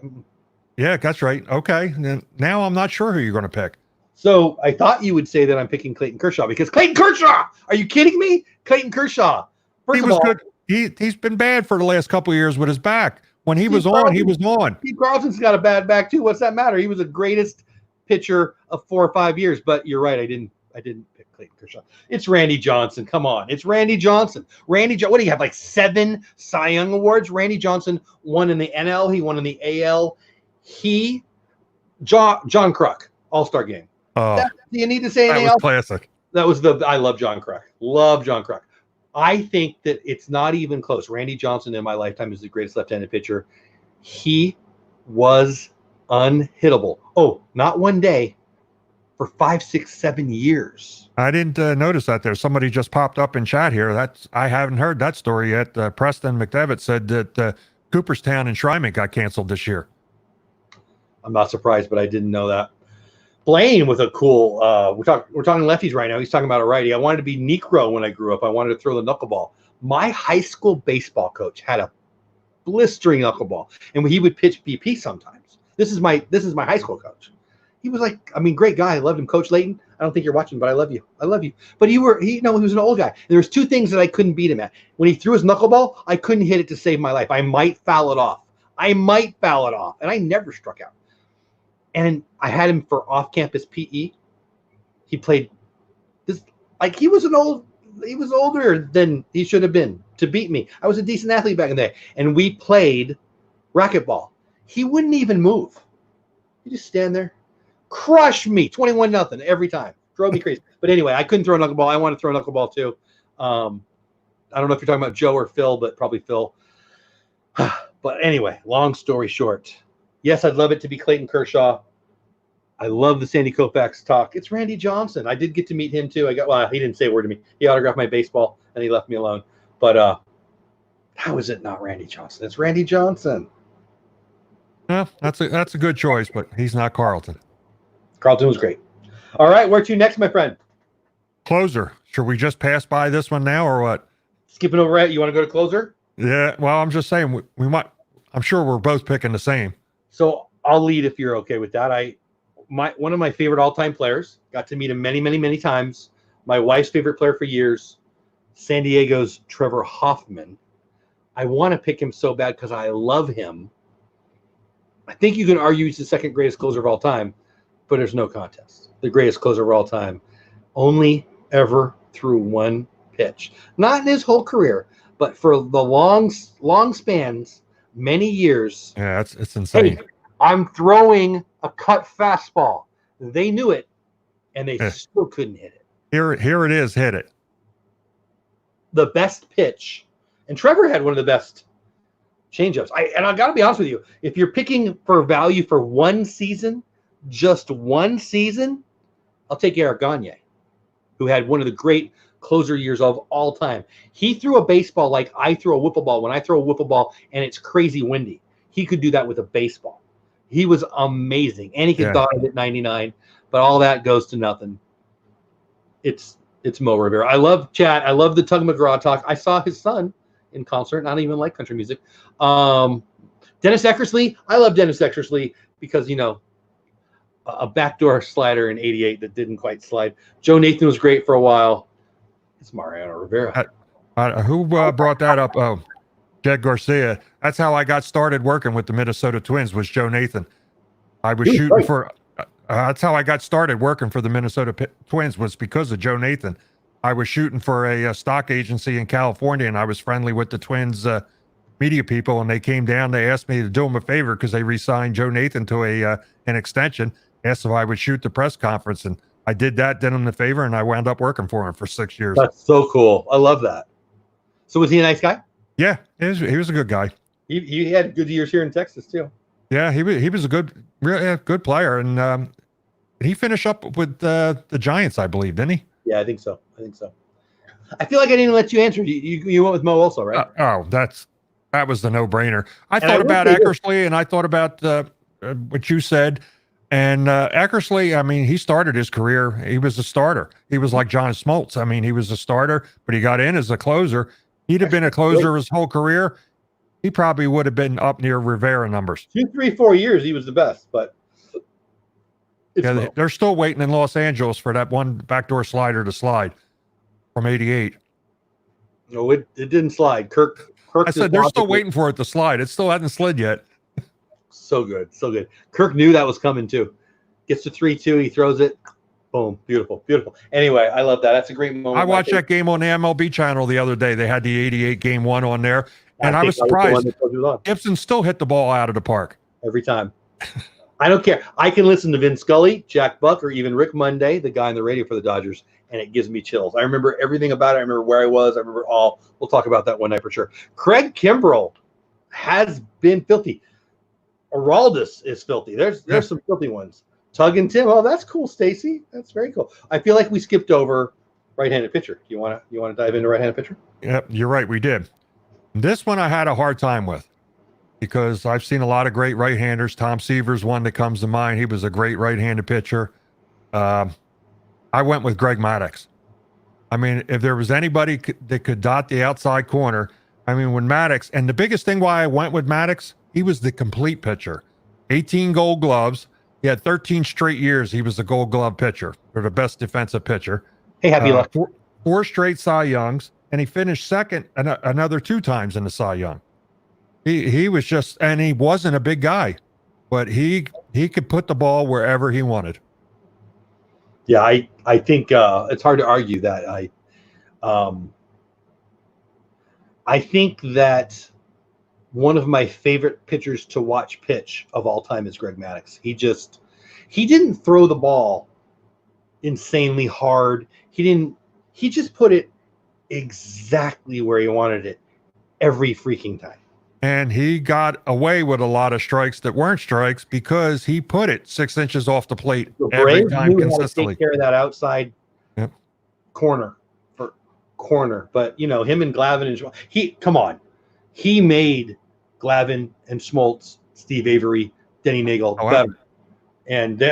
Yeah, that's right. Okay. Now I'm not sure who you're going to pick. So I thought you would say that I'm picking Clayton Kershaw, because Clayton Kershaw. Are you kidding me? Clayton Kershaw. He was good. He's been bad for the last couple of years with his back. When he was on, he was on. Steve Carlton's got a bad back too. What's that matter? He was the greatest pitcher of 4 or 5 years. But you're right. I didn't pick Clayton Kershaw. It's Randy Johnson. Come on. It's Randy Johnson. What do you have, like 7 Cy Young awards? Randy Johnson won in the NL. He won in the AL. John Kruk, All-Star game. Do you need to say anything else? That was classic. I love John Kruk. Love John Kruk. I think that it's not even close. Randy Johnson in my lifetime is the greatest left-handed pitcher. He was unhittable. Oh, not one day, for 5, 6, 7 years. I didn't notice that there. Somebody just popped up in chat here. I haven't heard that story yet. Preston McDevitt said that Cooperstown and Shryman got canceled this year. I'm not surprised, but I didn't know that. Blaine with a cool. We're talking lefties right now. He's talking about a righty. I wanted to be Negro when I grew up. I wanted to throw the knuckleball. My high school baseball coach had a blistering knuckleball, and he would pitch BP sometimes. This is my high school coach. He was like, I mean, great guy. I loved him, Coach Layton. I don't think you're watching, but I love you. I love you. But he was an old guy. And there was two things that I couldn't beat him at. When he threw his knuckleball, I couldn't hit it to save my life. I might foul it off, and I never struck out. And I had him for off-campus PE. He played this like he was older than he should have been to beat me. I was a decent athlete back in the day, and we played racquetball. He wouldn't even move. He just stand there, crush me, 21-0 every time. Drove me crazy. But anyway, I couldn't throw a knuckleball. I want to throw a knuckleball too. I don't know if you're talking about Joe or Phil, but probably Phil. But anyway, long story short, yes, I'd love it to be Clayton Kershaw. I love the Sandy Koufax talk. It's Randy Johnson. I did get to meet him too. He didn't say a word to me. He autographed my baseball and he left me alone. But how is it not Randy Johnson? It's Randy Johnson. Yeah, that's a good choice, but he's not Carlton. Carlton was great. All right, where to next, my friend? Closer. Should we just pass by this one now or what? Skipping over it. You want to go to closer? Yeah, well, I'm just saying we might. I'm sure we're both picking the same. So I'll lead if you're okay with that. One of my favorite all-time players. Got to meet him many, many, many times. My wife's favorite player for years, San Diego's Trevor Hoffman. I want to pick him so bad because I love him. I think you can argue he's the second greatest closer of all time, but there's no contest. The greatest closer of all time. Only ever threw one pitch. Not in his whole career, but for the long spans, many years. Yeah, it's insane. Hey, I'm throwing a cut fastball. They knew it, and they still couldn't hit it. Here it is. Hit it. The best pitch. And Trevor had one of the best changeups. I got to be honest with you. If you're picking for value for one season, just one season, I'll take Eric Gagne, who had one of the great closer years of all time. He threw a baseball like I throw a wiffle ball when I throw a wiffle ball and it's crazy windy. He could do that with a baseball. He was amazing. And he could dive at 99, but all that goes to nothing. It's Mo Rivera. I love Chad. I love the Tug McGraw talk. I saw his son in concert, and I don't even like country music. Dennis Eckersley. I love Dennis Eckersley because, a backdoor slider in 88 that didn't quite slide. Joe Nathan was great for a while. It's Mariano Rivera. Who brought that up? Oh, Jed Garcia. That's how I got started working with the Minnesota Twins, was Joe Nathan. I was shooting for that's how I got started working for the Minnesota Twins, was because of Joe Nathan. I was shooting for a stock agency in California, and I was friendly with the Twins media people, and they came down. They asked me to do them a favor because they re-signed Joe Nathan to an extension, asked if I would shoot the press conference, and I did that, did him the favor, and I wound up working for him for 6 years. That's so cool. I love that. So was he a nice guy? Yeah, he was a good guy. He had good years here in Texas too. Yeah, he was a good player, and he finished up with the Giants, I believe, didn't he? Yeah, I think so. I feel like I didn't let you answer. You went with Mo also, right? That was the no-brainer. I thought about Eckersley, and I thought about what you said. And Eckersley, I mean, he started his career. He was a starter. He was like John Smoltz. I mean, he was a starter, but he got in as a closer. He'd have been a closer his whole career. He probably would have been up near Rivera numbers. 2, 3, 4 years, he was the best, but they're still waiting in Los Angeles for that one backdoor slider to slide from 88. No, it didn't slide. Kirk I said they're still waiting for it to slide. It still hasn't slid yet. So good. Kirk knew that was coming too. Gets to 3-2, he throws it. Boom. Beautiful. Anyway, I love that. That's a great moment. I watched that game on the MLB channel the other day. They had the 88 game one on there, and I was surprised. Gibson still hit the ball out of the park. Every time. I don't care. I can listen to Vin Scully, Jack Buck, or even Rick Monday, the guy on the radio for the Dodgers, and it gives me chills. I remember everything about it. I remember where I was. I remember all. We'll talk about that one night for sure. Craig Kimbrell has been filthy. Araldus is filthy. There's some filthy ones. Tug and Tim. Oh, that's cool, Stacy. That's very cool. I feel like we skipped over right-handed pitcher. You want to dive into right-handed pitcher? Yep, you're right. We did. This one I had a hard time with because I've seen a lot of great right-handers. Tom Seaver's one that comes to mind. He was a great right-handed pitcher. I went with Greg Maddux. I mean, if there was anybody that could dot the outside corner, I mean, when Maddux, and the biggest thing why I went with Maddux, he was the complete pitcher. 18 gold gloves. He had 13 straight years. He was the gold glove pitcher, or the best defensive pitcher. Hey, happy luck. Four straight Cy Youngs, and he finished second another 2 times in the Cy Young. He was just, and he wasn't a big guy, but he could put the ball wherever he wanted. Yeah, I think it's hard to argue that. I think that one of my favorite pitchers to watch pitch of all time is Greg Maddux. He didn't throw the ball insanely hard. He just put it exactly where he wanted it every freaking time. And he got away with a lot of strikes that weren't strikes because he put it 6 inches off the plate every time consistently. Take care of that outside corner. But him and Glavine and he made Glavine and Schmaltz, Steve Avery, Denny Nagel better. And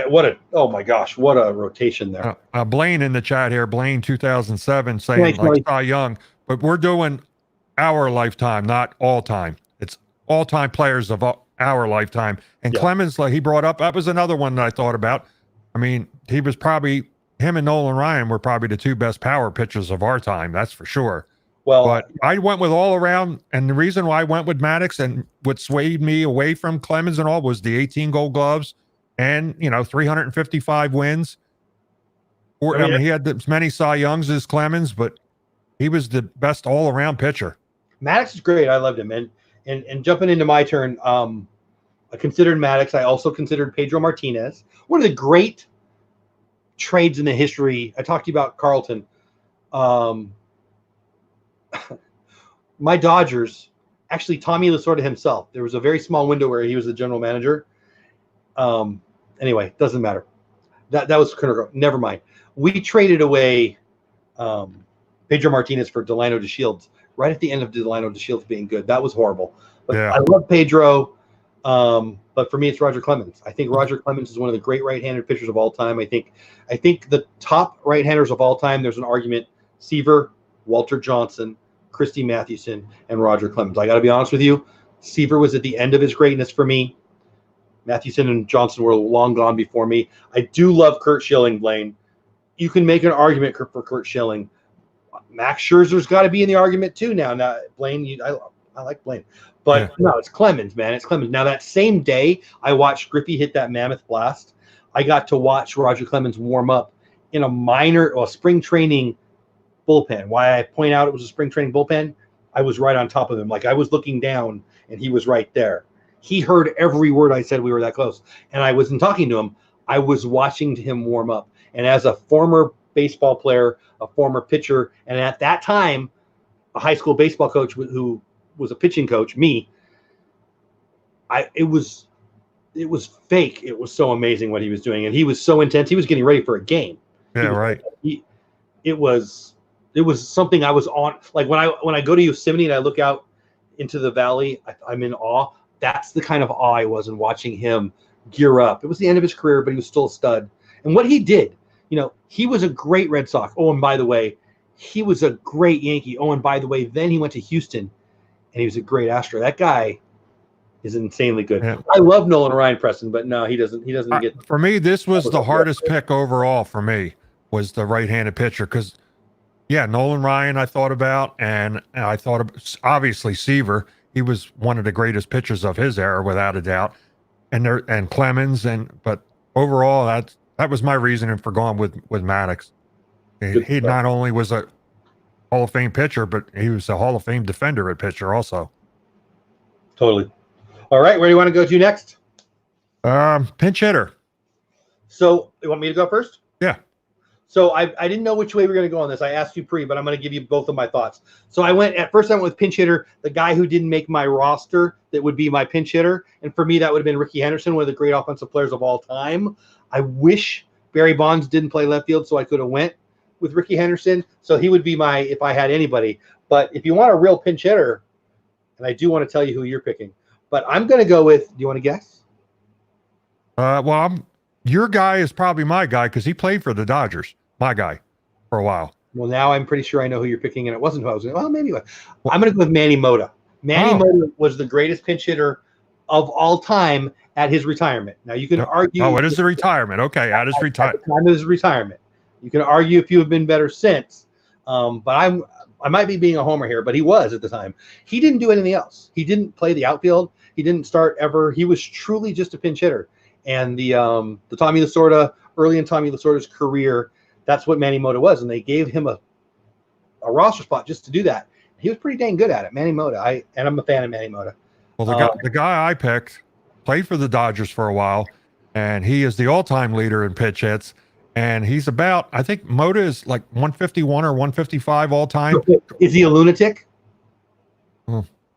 oh my gosh, what a rotation there. Blaine in the chat here, Blaine 2007 saying like Cy Young, but we're doing our lifetime, not all time. It's all time players of our lifetime. And Clemens, like he brought up, that was another one that I thought about. I mean, he was probably, him and Nolan Ryan were probably the 2 best power pitchers of our time. That's for sure. Well, but I went with all around, and the reason why I went with Maddux and what swayed me away from Clemens and all was the 18 gold gloves and 355 wins. I mean, he had as many Cy Youngs as Clemens, but he was the best all around pitcher. Maddux is great. I loved him. And jumping into my turn, I considered Maddux. I also considered Pedro Martinez. One of the great trades in the history. I talked to you about Carlton. My Dodgers, actually Tommy Lasorda himself, there was a very small window where he was the general manager. Anyway, doesn't matter. That was never mind. We traded away Pedro Martinez for Delano DeShields right at the end of Delano DeShields being good. That was horrible. But I love Pedro. But for me, it's Roger Clemens. I think Roger Clemens is one of the great right-handed pitchers of all time. I think the top right-handers of all time, there's an argument: Seaver, Walter Johnson, Christy Mathewson, and Roger Clemens. I got to be honest with you, Seaver was at the end of his greatness for me. Mathewson and Johnson were long gone before me. I do love Curt Schilling, Blaine. You can make an argument for Curt Schilling. Max Scherzer's got to be in the argument too now. Now, Blaine, I like Blaine. But no, it's Clemens, man. It's Clemens. Now, that same day I watched Griffey hit that mammoth blast, I got to watch Roger Clemens warm up in a spring training bullpen. Why I point out it was a spring training bullpen, I was right on top of him. Like I was looking down and he was right there. He heard every word I said. We were that close. And I wasn't talking to him. I was watching him warm up. And as a former baseball player, a former pitcher, and at that time, a high school baseball coach who was a pitching coach, it was fake. It was so amazing what he was doing. And he was so intense. He was getting ready for a game. Yeah, right. It was something I was on. Like when I go to Yosemite and I look out into the valley, I'm in awe. That's the kind of awe I was in watching him gear up. It was the end of his career, but he was still a stud. And what he did, he was a great Red Sox. Oh, and by the way, he was a great Yankee. Oh, and by the way, then he went to Houston, and he was a great Astro. That guy is insanely good. Yeah. I love Nolan Ryan, Preston, but no, he doesn't get. For me, this was the hardest pick overall for me, was the right-handed pitcher, because Nolan Ryan I thought about, and I thought of, obviously, Seaver. He was one of the greatest pitchers of his era, without a doubt. And Clemens, but overall, that was my reasoning for going with Maddux. He not only was a Hall of Fame pitcher, but he was a Hall of Fame defender at pitcher also. Totally. All right, where do you want to go to next? Pinch hitter. So you want me to go first? Yeah. So I didn't know which way we were going to go on this. I asked you but I'm going to give you both of my thoughts. So I went with pinch hitter, the guy who didn't make my roster that would be my pinch hitter. And for me, that would have been Ricky Henderson, one of the great offensive players of all time. I wish Barry Bonds didn't play left field so I could have went with Ricky Henderson. So he would be if I had anybody. But if you want a real pinch hitter, and I do want to tell you who you're picking, but I'm going to go with, do you want to guess? Well, Your guy is probably my guy because he played for the Dodgers. My guy for a while. Well, now I'm pretty sure I know who you're picking, and it wasn't who I was going to. Well, maybe it was. I'm going to go with Manny Mota. Manny Mota was the greatest pinch hitter of all time at his retirement. Now, you can argue. Oh, it is the retirement. Okay, at his retirement. At the time of his retirement. You can argue if you have been better since. But I might be being a homer here, but he was at the time. He didn't do anything else. He didn't play the outfield. He didn't start ever. He was truly just a pinch hitter. And the Tommy Lasorda, early in Tommy Lasorda's career, that's what Manny Mota was. And they gave him a roster spot just to do that. He was pretty dang good at it, Manny Mota. I'm a fan of Manny Mota. Well, the guy I picked played for the Dodgers for a while, and he is the all-time leader in pitch hits. And he's about, I think Mota is like 151 or 155 all time. Is he a lunatic?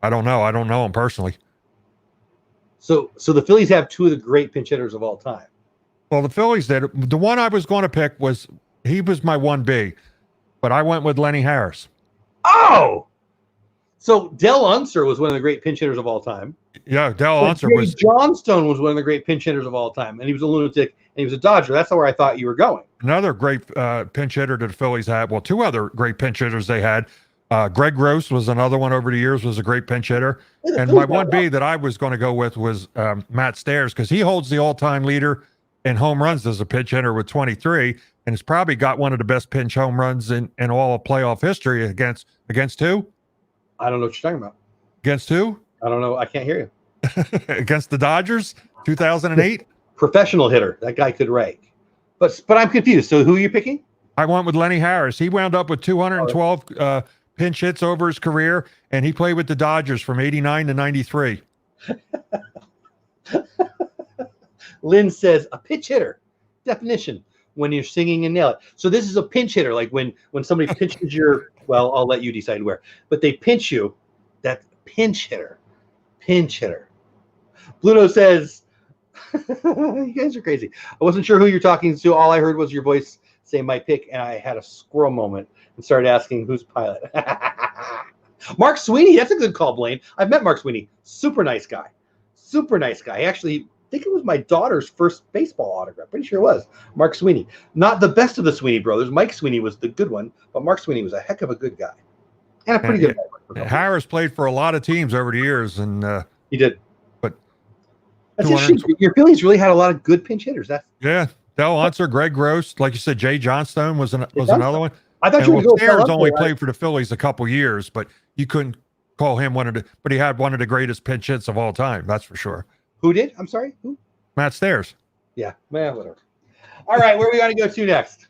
I don't know. I don't know him personally. So the Phillies have two of the great pinch hitters of all time. Well, the Phillies did. The one I was going to pick was my 1B, but I went with Lenny Harris. Oh! So Del Unser was one of the great pinch hitters of all time. Yeah, Del Unser was. Johnstone was one of the great pinch hitters of all time, and he was a lunatic, and he was a Dodger. That's where I thought you were going. Another great pinch hitter that the Phillies had. Well, two other great pinch hitters they had. Greg Gross was another one over the years, was a great pinch hitter. And my 1B that I was going to go with was Matt Stairs, because he holds the all-time leader in home runs as a pinch hitter with 23, and has probably got one of the best pinch home runs in all of playoff history against who? I don't know what you're talking about. Against who? I don't know. I can't hear you. Against the Dodgers, 2008. Professional hitter. That guy could rake. But I'm confused. So who are you picking? I went with Lenny Harris. He wound up with 212 pinch hits over his career, and he played with the Dodgers from 89 to 93. Lynn says, a pitch hitter. Definition, when you're singing and nail it. So this is a pinch hitter, like when somebody pinches your, well, I'll let you decide where, but they pinch you. That's pinch hitter. Pinch hitter. Bluto says, you guys are crazy. I wasn't sure who you're talking to. All I heard was your voice say my pick, and I had a squirrel moment and started asking who's pilot. Mark Sweeney. That's a good call, Blaine. I've met Mark Sweeney. Super nice guy. Super nice guy. Actually, I think it was my daughter's first baseball autograph. Pretty sure it was. Mark Sweeney. Not the best of the Sweeney brothers. Mike Sweeney was the good one, but Mark Sweeney was a heck of a good guy. And a pretty good guy. Harris played for a lot of teams over the years, and he did. But that's interesting. Your Phillies really had a lot of good pinch hitters. Yeah. Del Unser, Greg Gross, like you said, Jay Johnstone was another one. I thought you were going to Stairs only played for the Phillies a couple years, but you couldn't call him but he had one of the greatest pinch hits of all time. That's for sure. Who did? I'm sorry. Who? Matt Stairs. Yeah. Man, whatever. All right. Where are we going to go to next?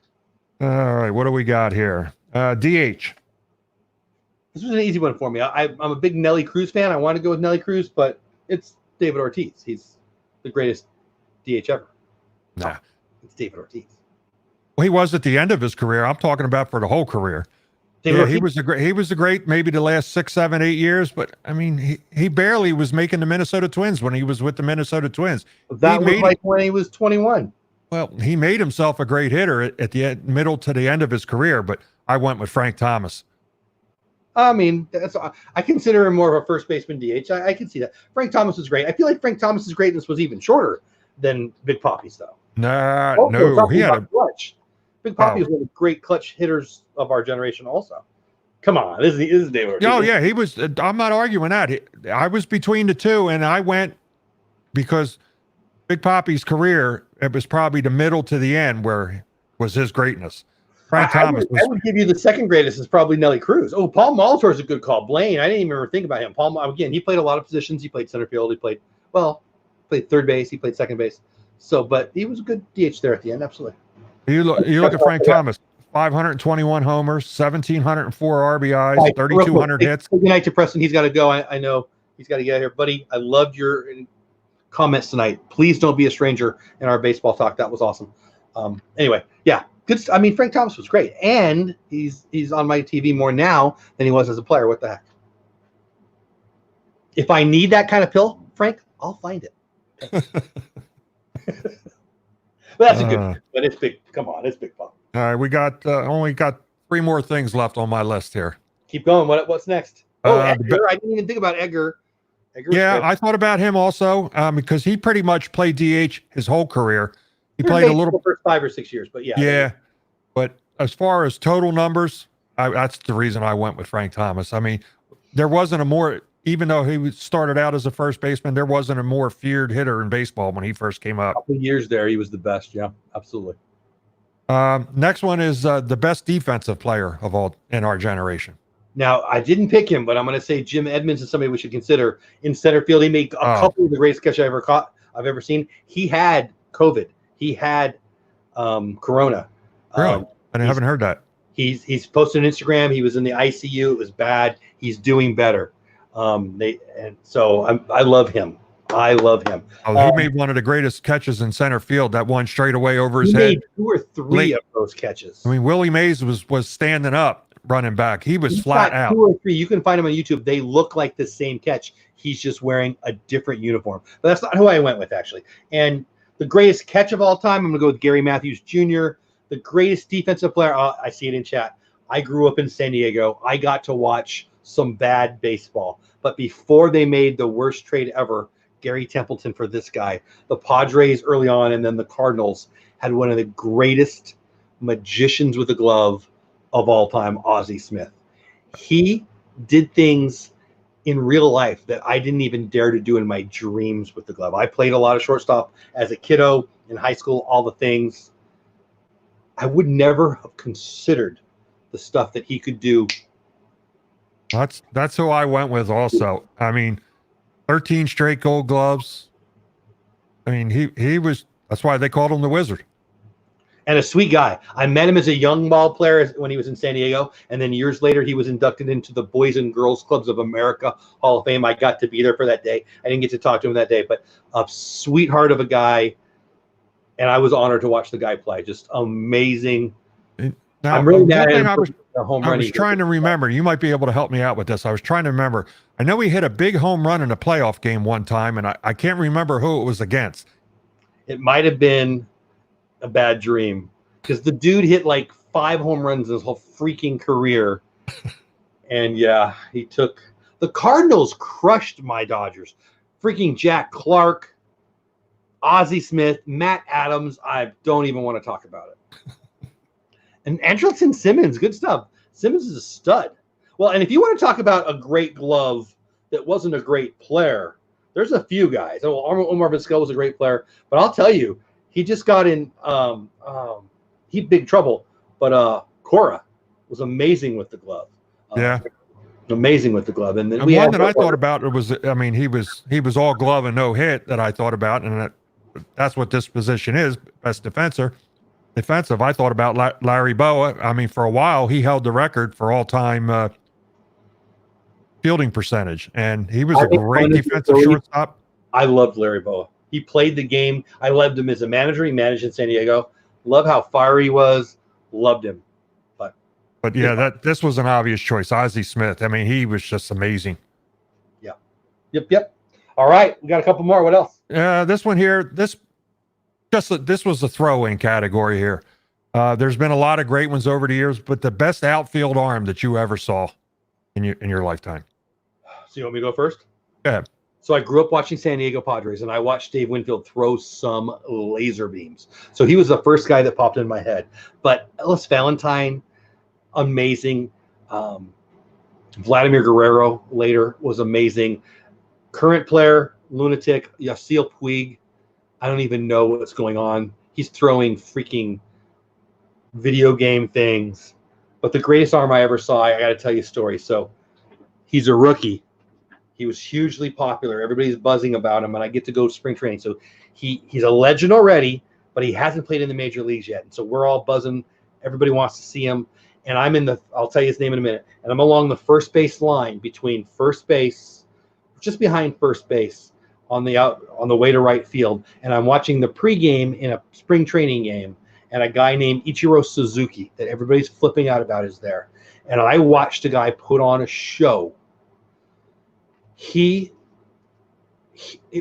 All right. What do we got here? DH. This was an easy one for me. I'm a big Nelly Cruz fan. I want to go with Nelly Cruz, but it's David Ortiz. He's the greatest DH ever. Nah. It's David Ortiz. Well, he was at the end of his career. I'm talking about for the whole career. Yeah, he was a great maybe the last 6, 7, 8 years, but I mean he barely was making the Minnesota Twins when he was with the Minnesota Twins. That was like when he was 21. Well, he made himself a great hitter at the middle to the end of his career, but I went with Frank Thomas. I mean, I consider him more of a first baseman DH. I can see that. Frank Thomas was great. I feel like Frank Thomas's greatness was even shorter than Big Papi's, though. No, he had a clutch. Big Papi was one of the great clutch hitters of our generation. Also, come on, this is David Ortiz. Oh yeah, he was. I'm not arguing that. I was between the two, and I went because Big Papi's career, it was probably the middle to the end where was his greatness. Frank Thomas. I would give you the second greatest is probably Nelly Cruz. Oh, Paul Molitor is a good call. Blaine, I didn't even ever think about him. Paul, again, he played a lot of positions. He played center field. He played third base. He played second base. So, but he was a good DH there at the end. Absolutely. You look at Frank Thomas, 521 homers, 1,704 RBIs, 3,200 hits. Good night to Preston. He's got to go. I know he's got to get out here. Buddy, I loved your comments tonight. Please don't be a stranger in our baseball talk. That was awesome. Anyway, yeah. Good. I mean, Frank Thomas was great. And he's on my TV more now than he was as a player. What the heck? If I need that kind of pill, Frank, I'll find it. But that's a good, but it's big. Come on, it's big fun. All right, we got only got 3 more things left on my list here. Keep going. What's next? Oh, Edgar. I didn't even think about Edgar. Yeah, I thought about him also because he pretty much played DH his whole career. he played a little. The first 5 or 6 years, but yeah. Yeah, but as far as total numbers, that's the reason I went with Frank Thomas. I mean, there wasn't a more, even though he started out as a first baseman, there wasn't a more feared hitter in baseball when he first came up. A couple years there, he was the best. Yeah, absolutely. Next one is the best defensive player of all in our generation. Now, I didn't pick him, but I'm going to say Jim Edmonds is somebody we should consider in center field. He made a couple of the greatest catches I've ever seen. He had COVID. He had Corona. Really? I haven't heard that. He's posted on Instagram. He was in the ICU. It was bad. He's doing better. So I love him. I love him. Oh, he made one of the greatest catches in center field. That one straight away over his head. He made 2 or 3 of those catches. I mean, Willie Mays was standing up, running back. He was flat out. 2 or 3. You can find him on YouTube. They look like the same catch. He's just wearing a different uniform. But that's not who I went with, actually. And the greatest catch of all time, I'm going to go with Gary Matthews Jr., the greatest defensive player. I see it in chat. I grew up in San Diego. I got to watch some bad baseball. But before they made the worst trade ever, Gary Templeton for this guy, the Padres early on and then the Cardinals had one of the greatest magicians with a glove of all time, Ozzie Smith. He did things in real life that I didn't even dare to do in my dreams with the glove. I played a lot of shortstop as a kiddo in high school, all the things. I would never have considered the stuff that he could do. That's who I went with also. I mean, 13 straight gold gloves. I mean, he was, that's why they called him the Wizard. And a sweet guy. I met him as a young ball player when he was in San Diego, and then years later he was inducted into the Boys and Girls Clubs of America Hall of Fame. I got to be there for that day. I didn't get to talk to him that day, but a sweetheart of a guy, and I was honored to watch the guy play. Just amazing. Now, I'm really mad at I was trying to remember. You might be able to help me out with this. I was trying to remember. I know he hit a big home run in a playoff game one time, and I can't remember who it was against. It might have been a bad dream because the dude hit like 5 home runs in his whole freaking career. And yeah, he took the Cardinals crushed my Dodgers. Freaking Jack Clark, Ozzie Smith, Matt Adams. I don't even want to talk about it. And Andrelton Simmons, good stuff. Simmons is a stud. Well, and if you want to talk about a great glove that wasn't a great player, there's a few guys. Oh, Omar Vizquel was a great player, but I'll tell you, he just got in he big trouble. But Cora was amazing with the glove. Yeah. Amazing with the glove. And then one that I thought about was, I mean, he was all glove and no hit that I thought about, and that's what this position is, best defensive. I thought about Larry Boa. I mean, for a while, he held the record for all-time fielding percentage, and he was a great defensive shortstop. I loved Larry Boa. He played the game. I loved him as a manager. He managed in San Diego. Love how fiery he was. Loved him. But yeah, this was an obvious choice. Ozzie Smith. I mean, he was just amazing. Yeah. Yep. All right, we got a couple more. What else? This one here. This was a throw-in category here. There's been a lot of great ones over the years, but the best outfield arm that you ever saw in your lifetime. So you want me to go first? Yeah. So I grew up watching San Diego Padres, and I watched Dave Winfield throw some laser beams. So he was the first guy that popped in my head. But Ellis Valentine, amazing. Vladimir Guerrero later was amazing. Current player, lunatic, Yasiel Puig. I don't even know what's going on. He's throwing freaking video game things. But the greatest arm I ever saw, I got to tell you a story. So he's a rookie. He was hugely popular. Everybody's buzzing about him, and I get to go to spring training. So he's a legend already, but he hasn't played in the major leagues yet. And so we're all buzzing. Everybody wants to see him. And I'll tell you his name in a minute. And I'm along the first base line between first base, just behind first base, on the way to right field. And I'm watching the pregame in a spring training game. And a guy named Ichiro Suzuki that everybody's flipping out about is there. And I watched a guy put on a show. It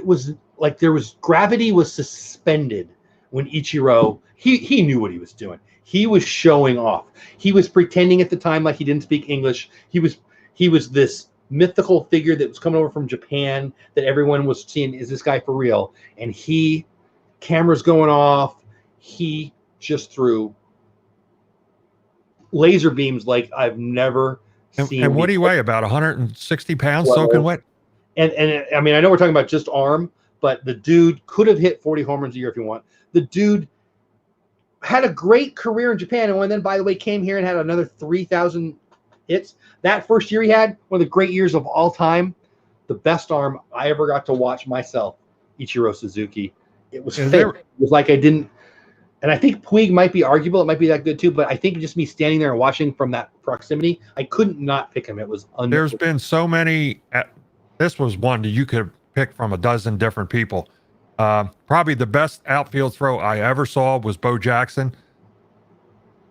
was like gravity was suspended when Ichiro, he knew what he was doing. He was showing off. He was pretending at the time like he didn't speak English. He was this mythical figure that was coming over from Japan that everyone was seeing, is this guy for real? And cameras going off. he just threw laser beams like I've never seen. And what do you weigh? About 160 pounds soaking wet? And I mean, I know we're talking about just arm, but the dude could have hit 40 home runs a year if you want. The dude had a great career in Japan, and then, by the way, came here and had another 3,000 hits. That first year he had, one of the great years of all time, the best arm I ever got to watch myself, Ichiro Suzuki. It was fake. It was like I didn't, and I think Puig might be arguable. It might be that good too, but I think just me standing there and watching from that proximity, I couldn't not pick him. It was There's been so many. This was one that you could pick from a dozen different people. Probably the best outfield throw I ever saw was Bo Jackson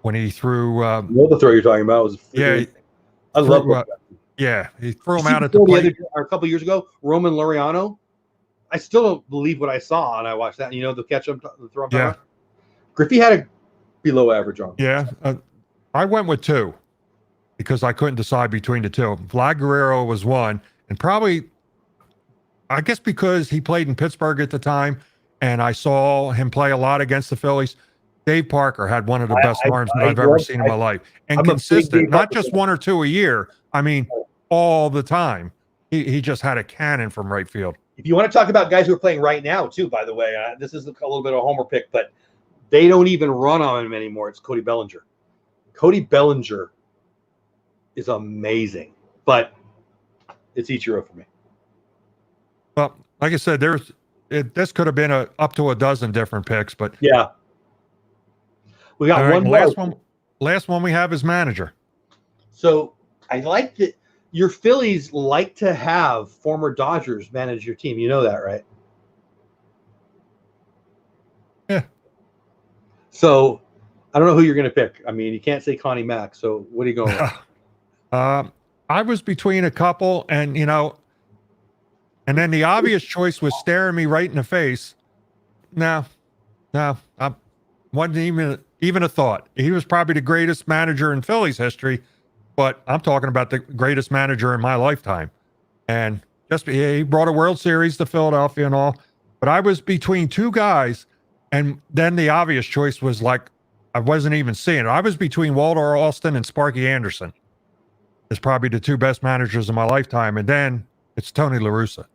when he threw. The throw you're talking about was I love Bo Jackson. Yeah, he threw him out at the plate. A couple years ago, Roman Laureano. I still don't believe what I saw, and I watched that. You know, the catch up, the throw. Yeah, Griffey had a below average arm. Yeah, I went with two because I couldn't decide between the two. Vlad Guerrero was one, and probably, I guess because he played in Pittsburgh at the time, and I saw him play a lot against the Phillies. Dave Parker had one of the best arms that I've ever seen in my life, and consistent, not just one or two a year. I mean, all the time. He just had a cannon from right field. If you want to talk about guys who are playing right now, too, by the way, this is a little bit of a homer pick, but they don't even run on him anymore. It's Cody Bellinger. Cody Bellinger is amazing, but it's Ichiro for me. Well, like I said, this could have been up to a dozen different picks, but yeah, we got one more. Last one we have is manager. So I like that your Phillies like to have former Dodgers manage your team. You know that, right? Yeah. So I don't know who you're going to pick. I mean, you can't say Connie Mack. So what are you going with? I was between a couple, and and then the obvious choice was staring me right in the face. No, I wasn't even a thought. He was probably the greatest manager in Phillies history, but I'm talking about the greatest manager in my lifetime. And he brought a World Series to Philadelphia and all. But I was between two guys, and then the obvious choice was like I wasn't even seeing it. I was between Walter Alston and Sparky Anderson. It's probably the two best managers of my lifetime, and then it's Tony La Russa.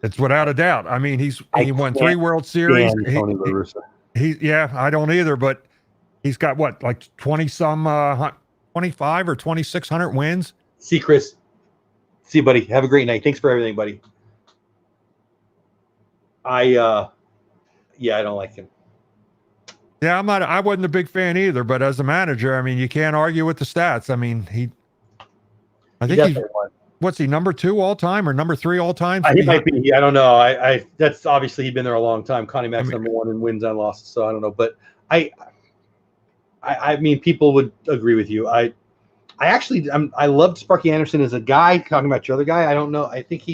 It's without a doubt. I mean, he won 3 World Series. Tony La Russa. I don't either, but he's got what, like 20-some, 25 or 2,600 wins. See, Chris. See, buddy. Have a great night. Thanks for everything, buddy. I don't like him. Yeah, I wasn't a big fan either, but as a manager, I mean, you can't argue with the stats. I mean, I think he's what's he, number 2 all time or number 3 all time? He might be. I don't know. I that's obviously he's been there a long time. Connie Mack's number 1 in wins and losses, so I don't know. But I mean, people would agree with you. I loved Sparky Anderson as a guy. Talking about your other guy, I don't know. I think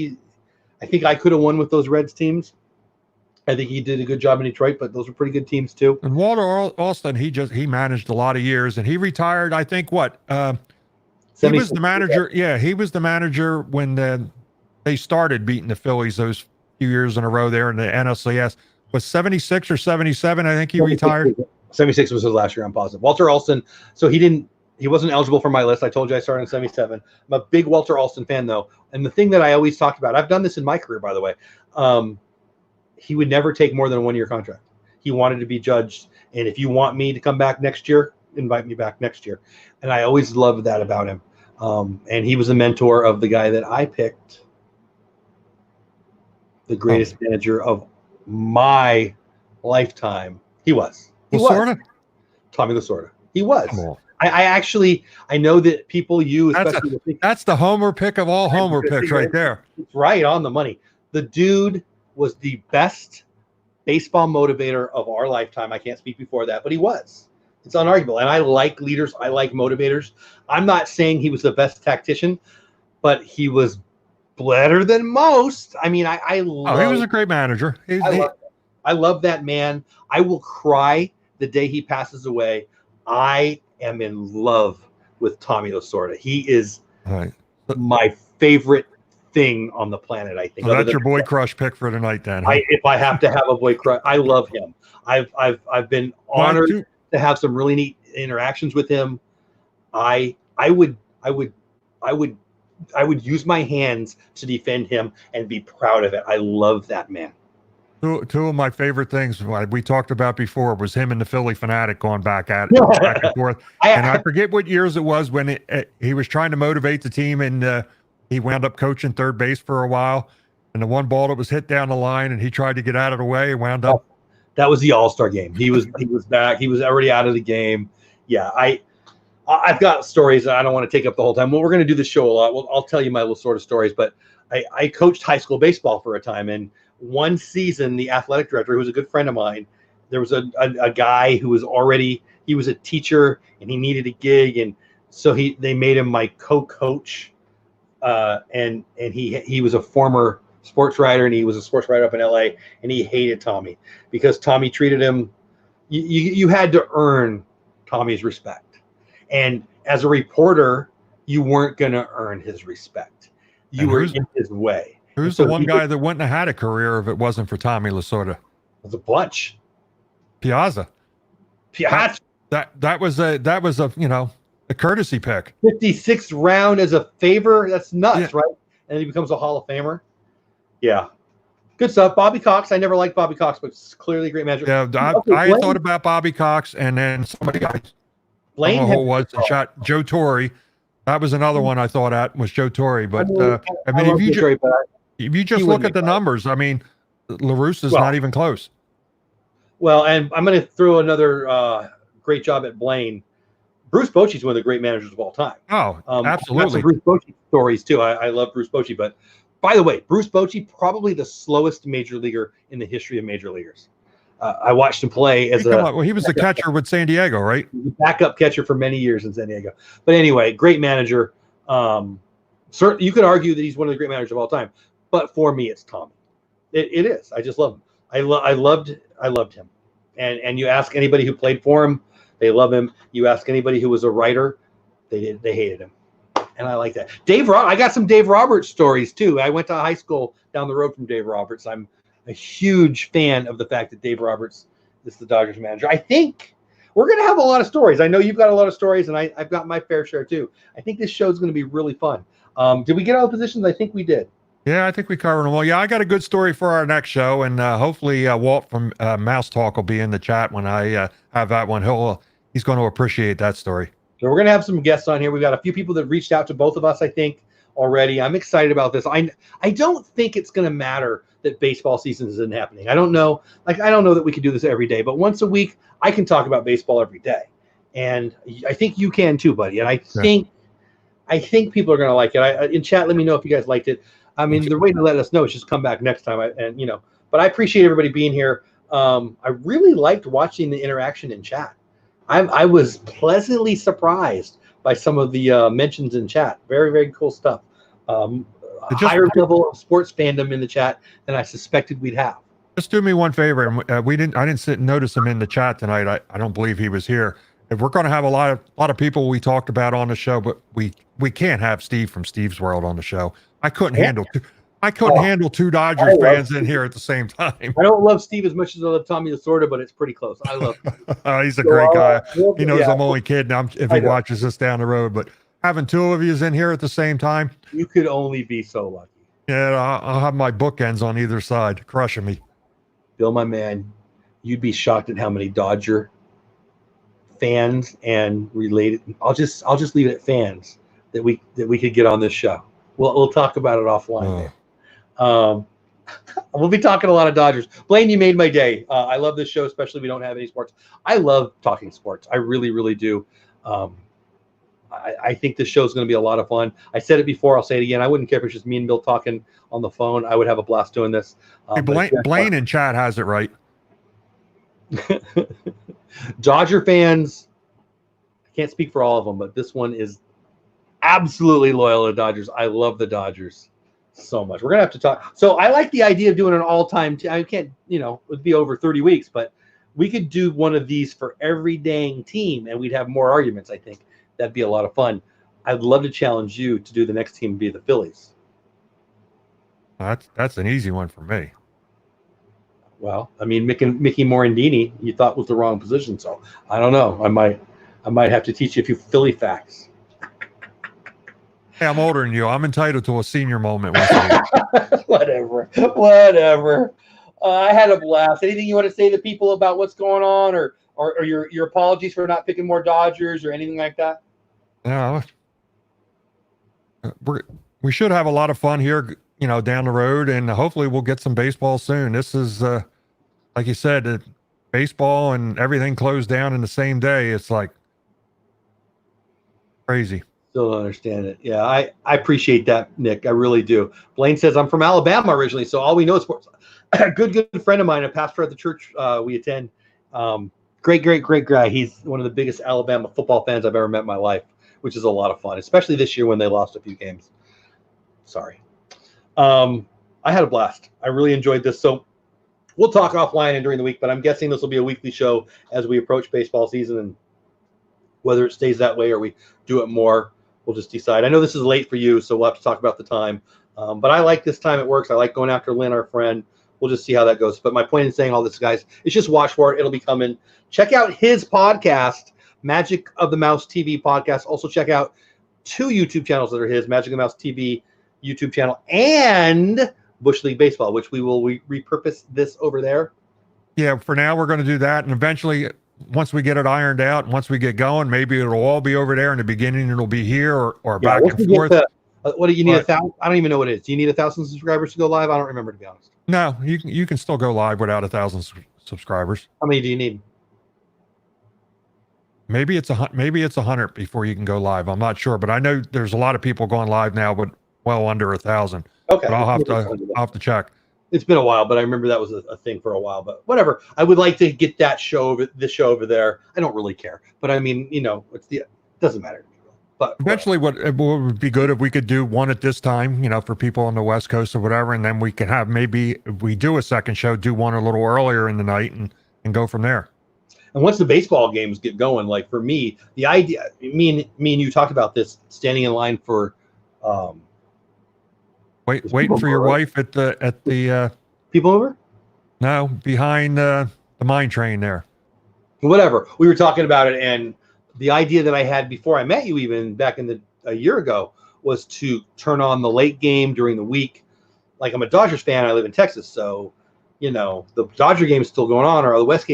I could have won with those Reds teams. I think he did a good job in Detroit, but those were pretty good teams too. And Walter Alston, he managed a lot of years, and he retired. I think he was the manager. Yeah, he was the manager when they started beating the Phillies those few years in a row there in the NLCS. Was 76 or 77? I think he retired. 76 was his last year. I'm positive. Walter Alston. So he wasn't eligible for my list. I told you I started in 77. I'm a big Walter Alston fan though, and the thing that I always talked about, I've done this in my career, by the way. He would never take more than a 1-year contract. He wanted to be judged. And if you want me to come back next year, invite me back next year. And I always loved that about him. And he was a mentor of the guy that I picked, the greatest manager of my lifetime. He was. Lasorda? Tommy Lasorda. He was. I know that people use. That's the homer pick of all homer picks right there. It's right on the money. The dude was the best baseball motivator of our lifetime. I can't speak before that, but he was. It's unarguable. And I like leaders. I like motivators. I'm not saying he was the best tactician, but he was better than most. I mean, he was a great manager. I love that man. I will cry the day he passes away. I am in love with Tommy Lasorda. He is my favorite thing on the planet, I think. So that's your boy crush pick for tonight, then. Huh? If I have to have a boy crush, I love him. I've been honored to have some really neat interactions with him. I would use my hands to defend him and be proud of it. I love that man. Two of my favorite things we talked about before was him and the Philly Fanatic going back and forth. And I forget what years it was when he was trying to motivate the team, and he wound up coaching third base for a while. And the one ball that was hit down the line, and he tried to get out of the way and wound up. That was the All-Star game. He was back. He was already out of the game. Yeah, I've got stories. I don't want to take up the whole time. Well, we're going to do this show a lot. Well, I'll tell you my little sort of stories. But I coached high school baseball for a time, and one season, the athletic director, who was a good friend of mine, there was a guy who was he was a teacher and he needed a gig, and so they made him my co-coach, and he was a former sports writer, and he was a sports writer up in LA, and he hated Tommy because Tommy treated him. You had to earn Tommy's respect, and as a reporter, you weren't going to earn his respect. You were in his way. Who's the one guy that wouldn't have had a career if it wasn't for Tommy Lasorda? There's a bunch. Piazza. That was a a courtesy pick. 56th round as a favor. That's nuts, right? And he becomes a Hall of Famer. Yeah. Good stuff. Bobby Cox. I never liked Bobby Cox, but it's clearly a great manager. Yeah, I thought about Bobby Cox, and then somebody I don't know who was and shot Joe Torre. That was another one I thought at was Joe Torre. But I mean, if you just look at the numbers, I mean, LaRusse is not even close. Well, and I'm going to throw another great job at Blaine. Bruce Bochy's one of the great managers of all time. Oh, absolutely. Bruce Bochy stories too. I love Bruce Bochy. But by the way, Bruce Bochy, probably the slowest major leaguer in the history of major leaguers. I watched him play as he was the catcher with San Diego, right? Backup catcher for many years in San Diego. But anyway, great manager. Certainly, you could argue that he's one of the great managers of all time. But for me, it's Tommy. It is. I just love him. I loved him. And you ask anybody who played for him, they love him. You ask anybody who was a writer, they hated him. And I like that. I got some Dave Roberts stories too. I went to high school down the road from Dave Roberts. I'm a huge fan of the fact that Dave Roberts is the Dodgers manager. I think we're going to have a lot of stories. I know you've got a lot of stories, and I've got my fair share too. I think this show is going to be really fun. Did we get all the positions? I think we did. Yeah, I think we covered them all. Yeah, I got a good story for our next show, and hopefully Walt from Mouse Talk will be in the chat when I have that one. He's going to appreciate that story. So we're going to have some guests on here. We've got a few people that reached out to both of us, I think, already. I'm excited about this. I don't think it's going to matter that baseball season isn't happening. I don't know. I don't know that we could do this every day, but once a week, I can talk about baseball every day. And I think you can too, buddy. And I think people are going to like it. In chat, let me know if you guys liked it. I mean, the way to let us know is just come back next time. But I appreciate everybody being here. I really liked watching the interaction in chat. I was pleasantly surprised by some of the mentions in chat. Very, very cool stuff. Higher level of sports fandom in the chat than I suspected we'd have. Just do me one favor. I didn't sit and notice him in the chat tonight. I don't believe he was here. If we're going to have a lot of people we talked about on the show, but we can't have Steve from Steve's World on the show. I couldn't handle two Dodgers fans in here at the same time. I don't love Steve as much as I love Tommy Lasorda, but it's pretty close. I love him. He's a great guy. He knows I'm only kidding if he watches this down the road. But having two of you in here at the same time. You could only be so lucky. Yeah, I'll have my bookends on either side, crushing me. Bill, my man, you'd be shocked at how many Dodger fans and related. I'll just leave it at fans that we could get on this show. We'll talk about it offline. We'll be talking a lot of Dodgers. Blaine, you made my day. I love this show, especially if we don't have any sports. I love talking sports. I really, really do. I think this show is going to be a lot of fun. I said it before. I'll say it again. I wouldn't care if it's just me and Bill talking on the phone. I would have a blast doing this. Hey, Blaine in chat has it right. Dodger fans, I can't speak for all of them, but this one is absolutely loyal to Dodgers. I love the Dodgers so much. We're going to have to talk. So I like the idea of doing an all-time. I can't, it would be over 30 weeks, but we could do one of these for every dang team, and we'd have more arguments, I think. That'd be a lot of fun. I'd love to challenge you to do the next team be the Phillies. That's an easy one for me. Well, I mean, Mickey Morandini, you thought was the wrong position, so I don't know. I might have to teach you a few Philly facts. Hey, I'm older than you. I'm entitled to a senior moment once a week. Whatever. I had a blast. Anything you want to say to people about what's going on, or your apologies for not picking more Dodgers or anything like that? Yeah, we should have a lot of fun here, down the road, and hopefully we'll get some baseball soon. This is, like you said, baseball and everything closed down in the same day. It's like crazy. Still don't understand it. Yeah, I appreciate that, Nick. I really do. Blaine says, I'm from Alabama originally, so all we know is sports. good friend of mine, a pastor at the church we attend. Great guy. He's one of the biggest Alabama football fans I've ever met in my life, which is a lot of fun, especially this year when they lost a few games. Sorry. I had a blast. I really enjoyed this. So we'll talk offline and during the week, but I'm guessing this will be a weekly show as we approach baseball season, and whether it stays that way or we do it more, we'll just decide. I know this is late for you, so we'll have to talk about the time. But I like this time it works. I like going after Lynn, our friend. We'll just see how that goes. But my point in saying all this, guys, is just watch for it. It'll be coming. Check out his podcast, Magic of the Mouse TV podcast. Also check out 2 YouTube channels that are his, Magic of the Mouse TV YouTube channel and Bush League Baseball, which we will repurpose this over there. Yeah, for now we're going to do that, and eventually, once we get it ironed out, once we get going, maybe it'll all be over there. In the beginning, it'll be here or back and forth. What do you need? 1,000? I don't even know what it is. Do you need 1,000 subscribers to go live? I don't remember, to be honest. No, you can still go live without 1,000 subscribers. How many do you need? Maybe it's 100 before you can go live. I'm not sure, but I know there's a lot of people going live now, but well under 1,000. Okay, but I'll have to check. It's been a while, but I remember that was a thing for a while. But whatever. I would like to get this show over there. I don't really care, but I mean, it doesn't matter. But eventually, what would be good if we could do one at this time, for people on the West Coast or whatever, and then we can have, maybe if we do a second show, do one a little earlier in the night and go from there. And once the baseball games get going, like for me, the idea, me and you talked about this, standing in line for. Waiting for your wife at the people over? No, behind the mine train there. Whatever. We were talking about it, and the idea that I had before I met you, even back in a year ago, was to turn on the late game during the week. Like, I'm a Dodgers fan. I live in Texas, so the Dodger game is still going on, or the West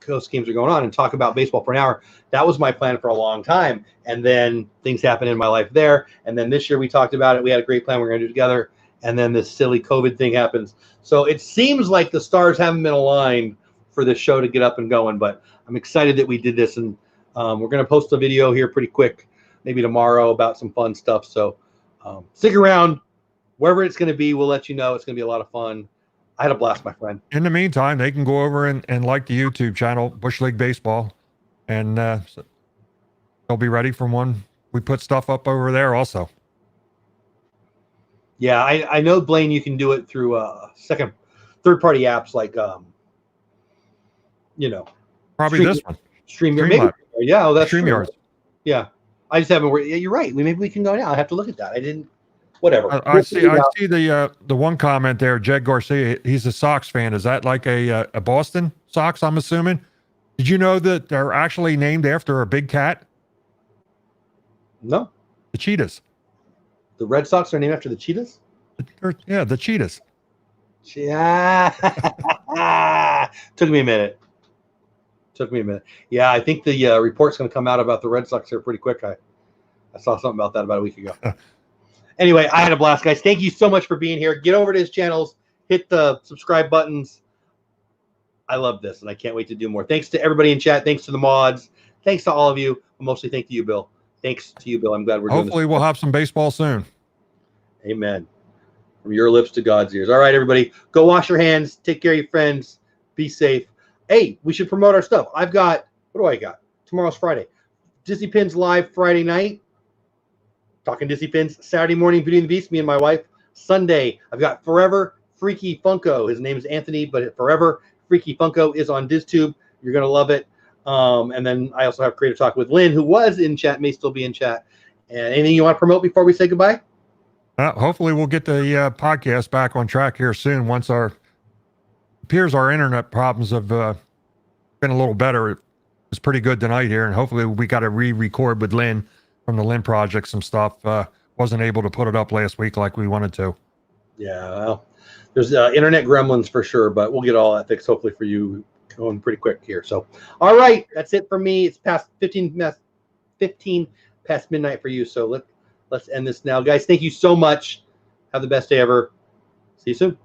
Coast games are going on, and talk about baseball for an hour. That was my plan for a long time, and then things happened in my life there. And then this year we talked about it. We had a great plan we're going to do together, and then this silly COVID thing happens. So it seems like the stars haven't been aligned for this show to get up and going, but I'm excited that we did this, and we're going to post a video here pretty quick, maybe tomorrow, about some fun stuff. So stick around. Wherever it's going to be, we'll let you know. It's going to be a lot of fun. I had a blast, my friend. In the meantime, they can go over and like the YouTube channel, Bush League Baseball, and they'll be ready for when we put stuff up over there also. Yeah, I know, Blaine, you can do it through third-party apps like, Probably this one. StreamYard. Yeah, that's StreamYard. Yeah, I just haven't. Yeah, you're right. Maybe we can go now. I have to look at that. I didn't. Whatever. I see the one comment there, Jed Garcia. He's a Sox fan. Is that like a Boston Sox? I'm assuming. Did you know that they're actually named after a big cat? No. The cheetahs. The Red Sox are named after the cheetahs? Yeah, the cheetahs. Yeah. Took me a minute. Yeah, I think the report's going to come out about the Red Sox here pretty quick. I saw something about that about a week ago. Anyway, I had a blast, guys. Thank you so much for being here. Get over to his channels. Hit the subscribe buttons. I love this, and I can't wait to do more. Thanks to everybody in chat. Thanks to the mods. Thanks to all of you. Mostly thank you, Bill. Thanks to you, Bill. I'm glad we're doing this. Hopefully we'll have some baseball soon. Amen. From your lips to God's ears. All right, everybody. Go wash your hands. Take care of your friends. Be safe. Hey, we should promote our stuff. What do I got? Tomorrow's Friday. Disney Pins live Friday night. Talking Disney Pins. Saturday morning, Beauty and the Beast, me and my wife. Sunday, I've got Forever Freaky Funko. His name is Anthony, but Forever Freaky Funko is on DizTube. You're going to love it. And then I also have Creative Talk with Lynn, who was in chat, may still be in chat. And anything you want to promote before we say goodbye? Hopefully we'll get the podcast back on track here soon. Once appears our internet problems have been a little better. It was pretty good tonight here, and hopefully we got to re-record with Lynn from the Lynn Project some stuff. Wasn't able to put it up last week like we wanted to. Yeah, well, there's internet gremlins for sure, but we'll get all that fixed hopefully for you going pretty quick here. So, all right, that's it for me. It's past 15 past midnight for you. So let's end this now, guys. Thank you so much. Have the best day ever. See you soon.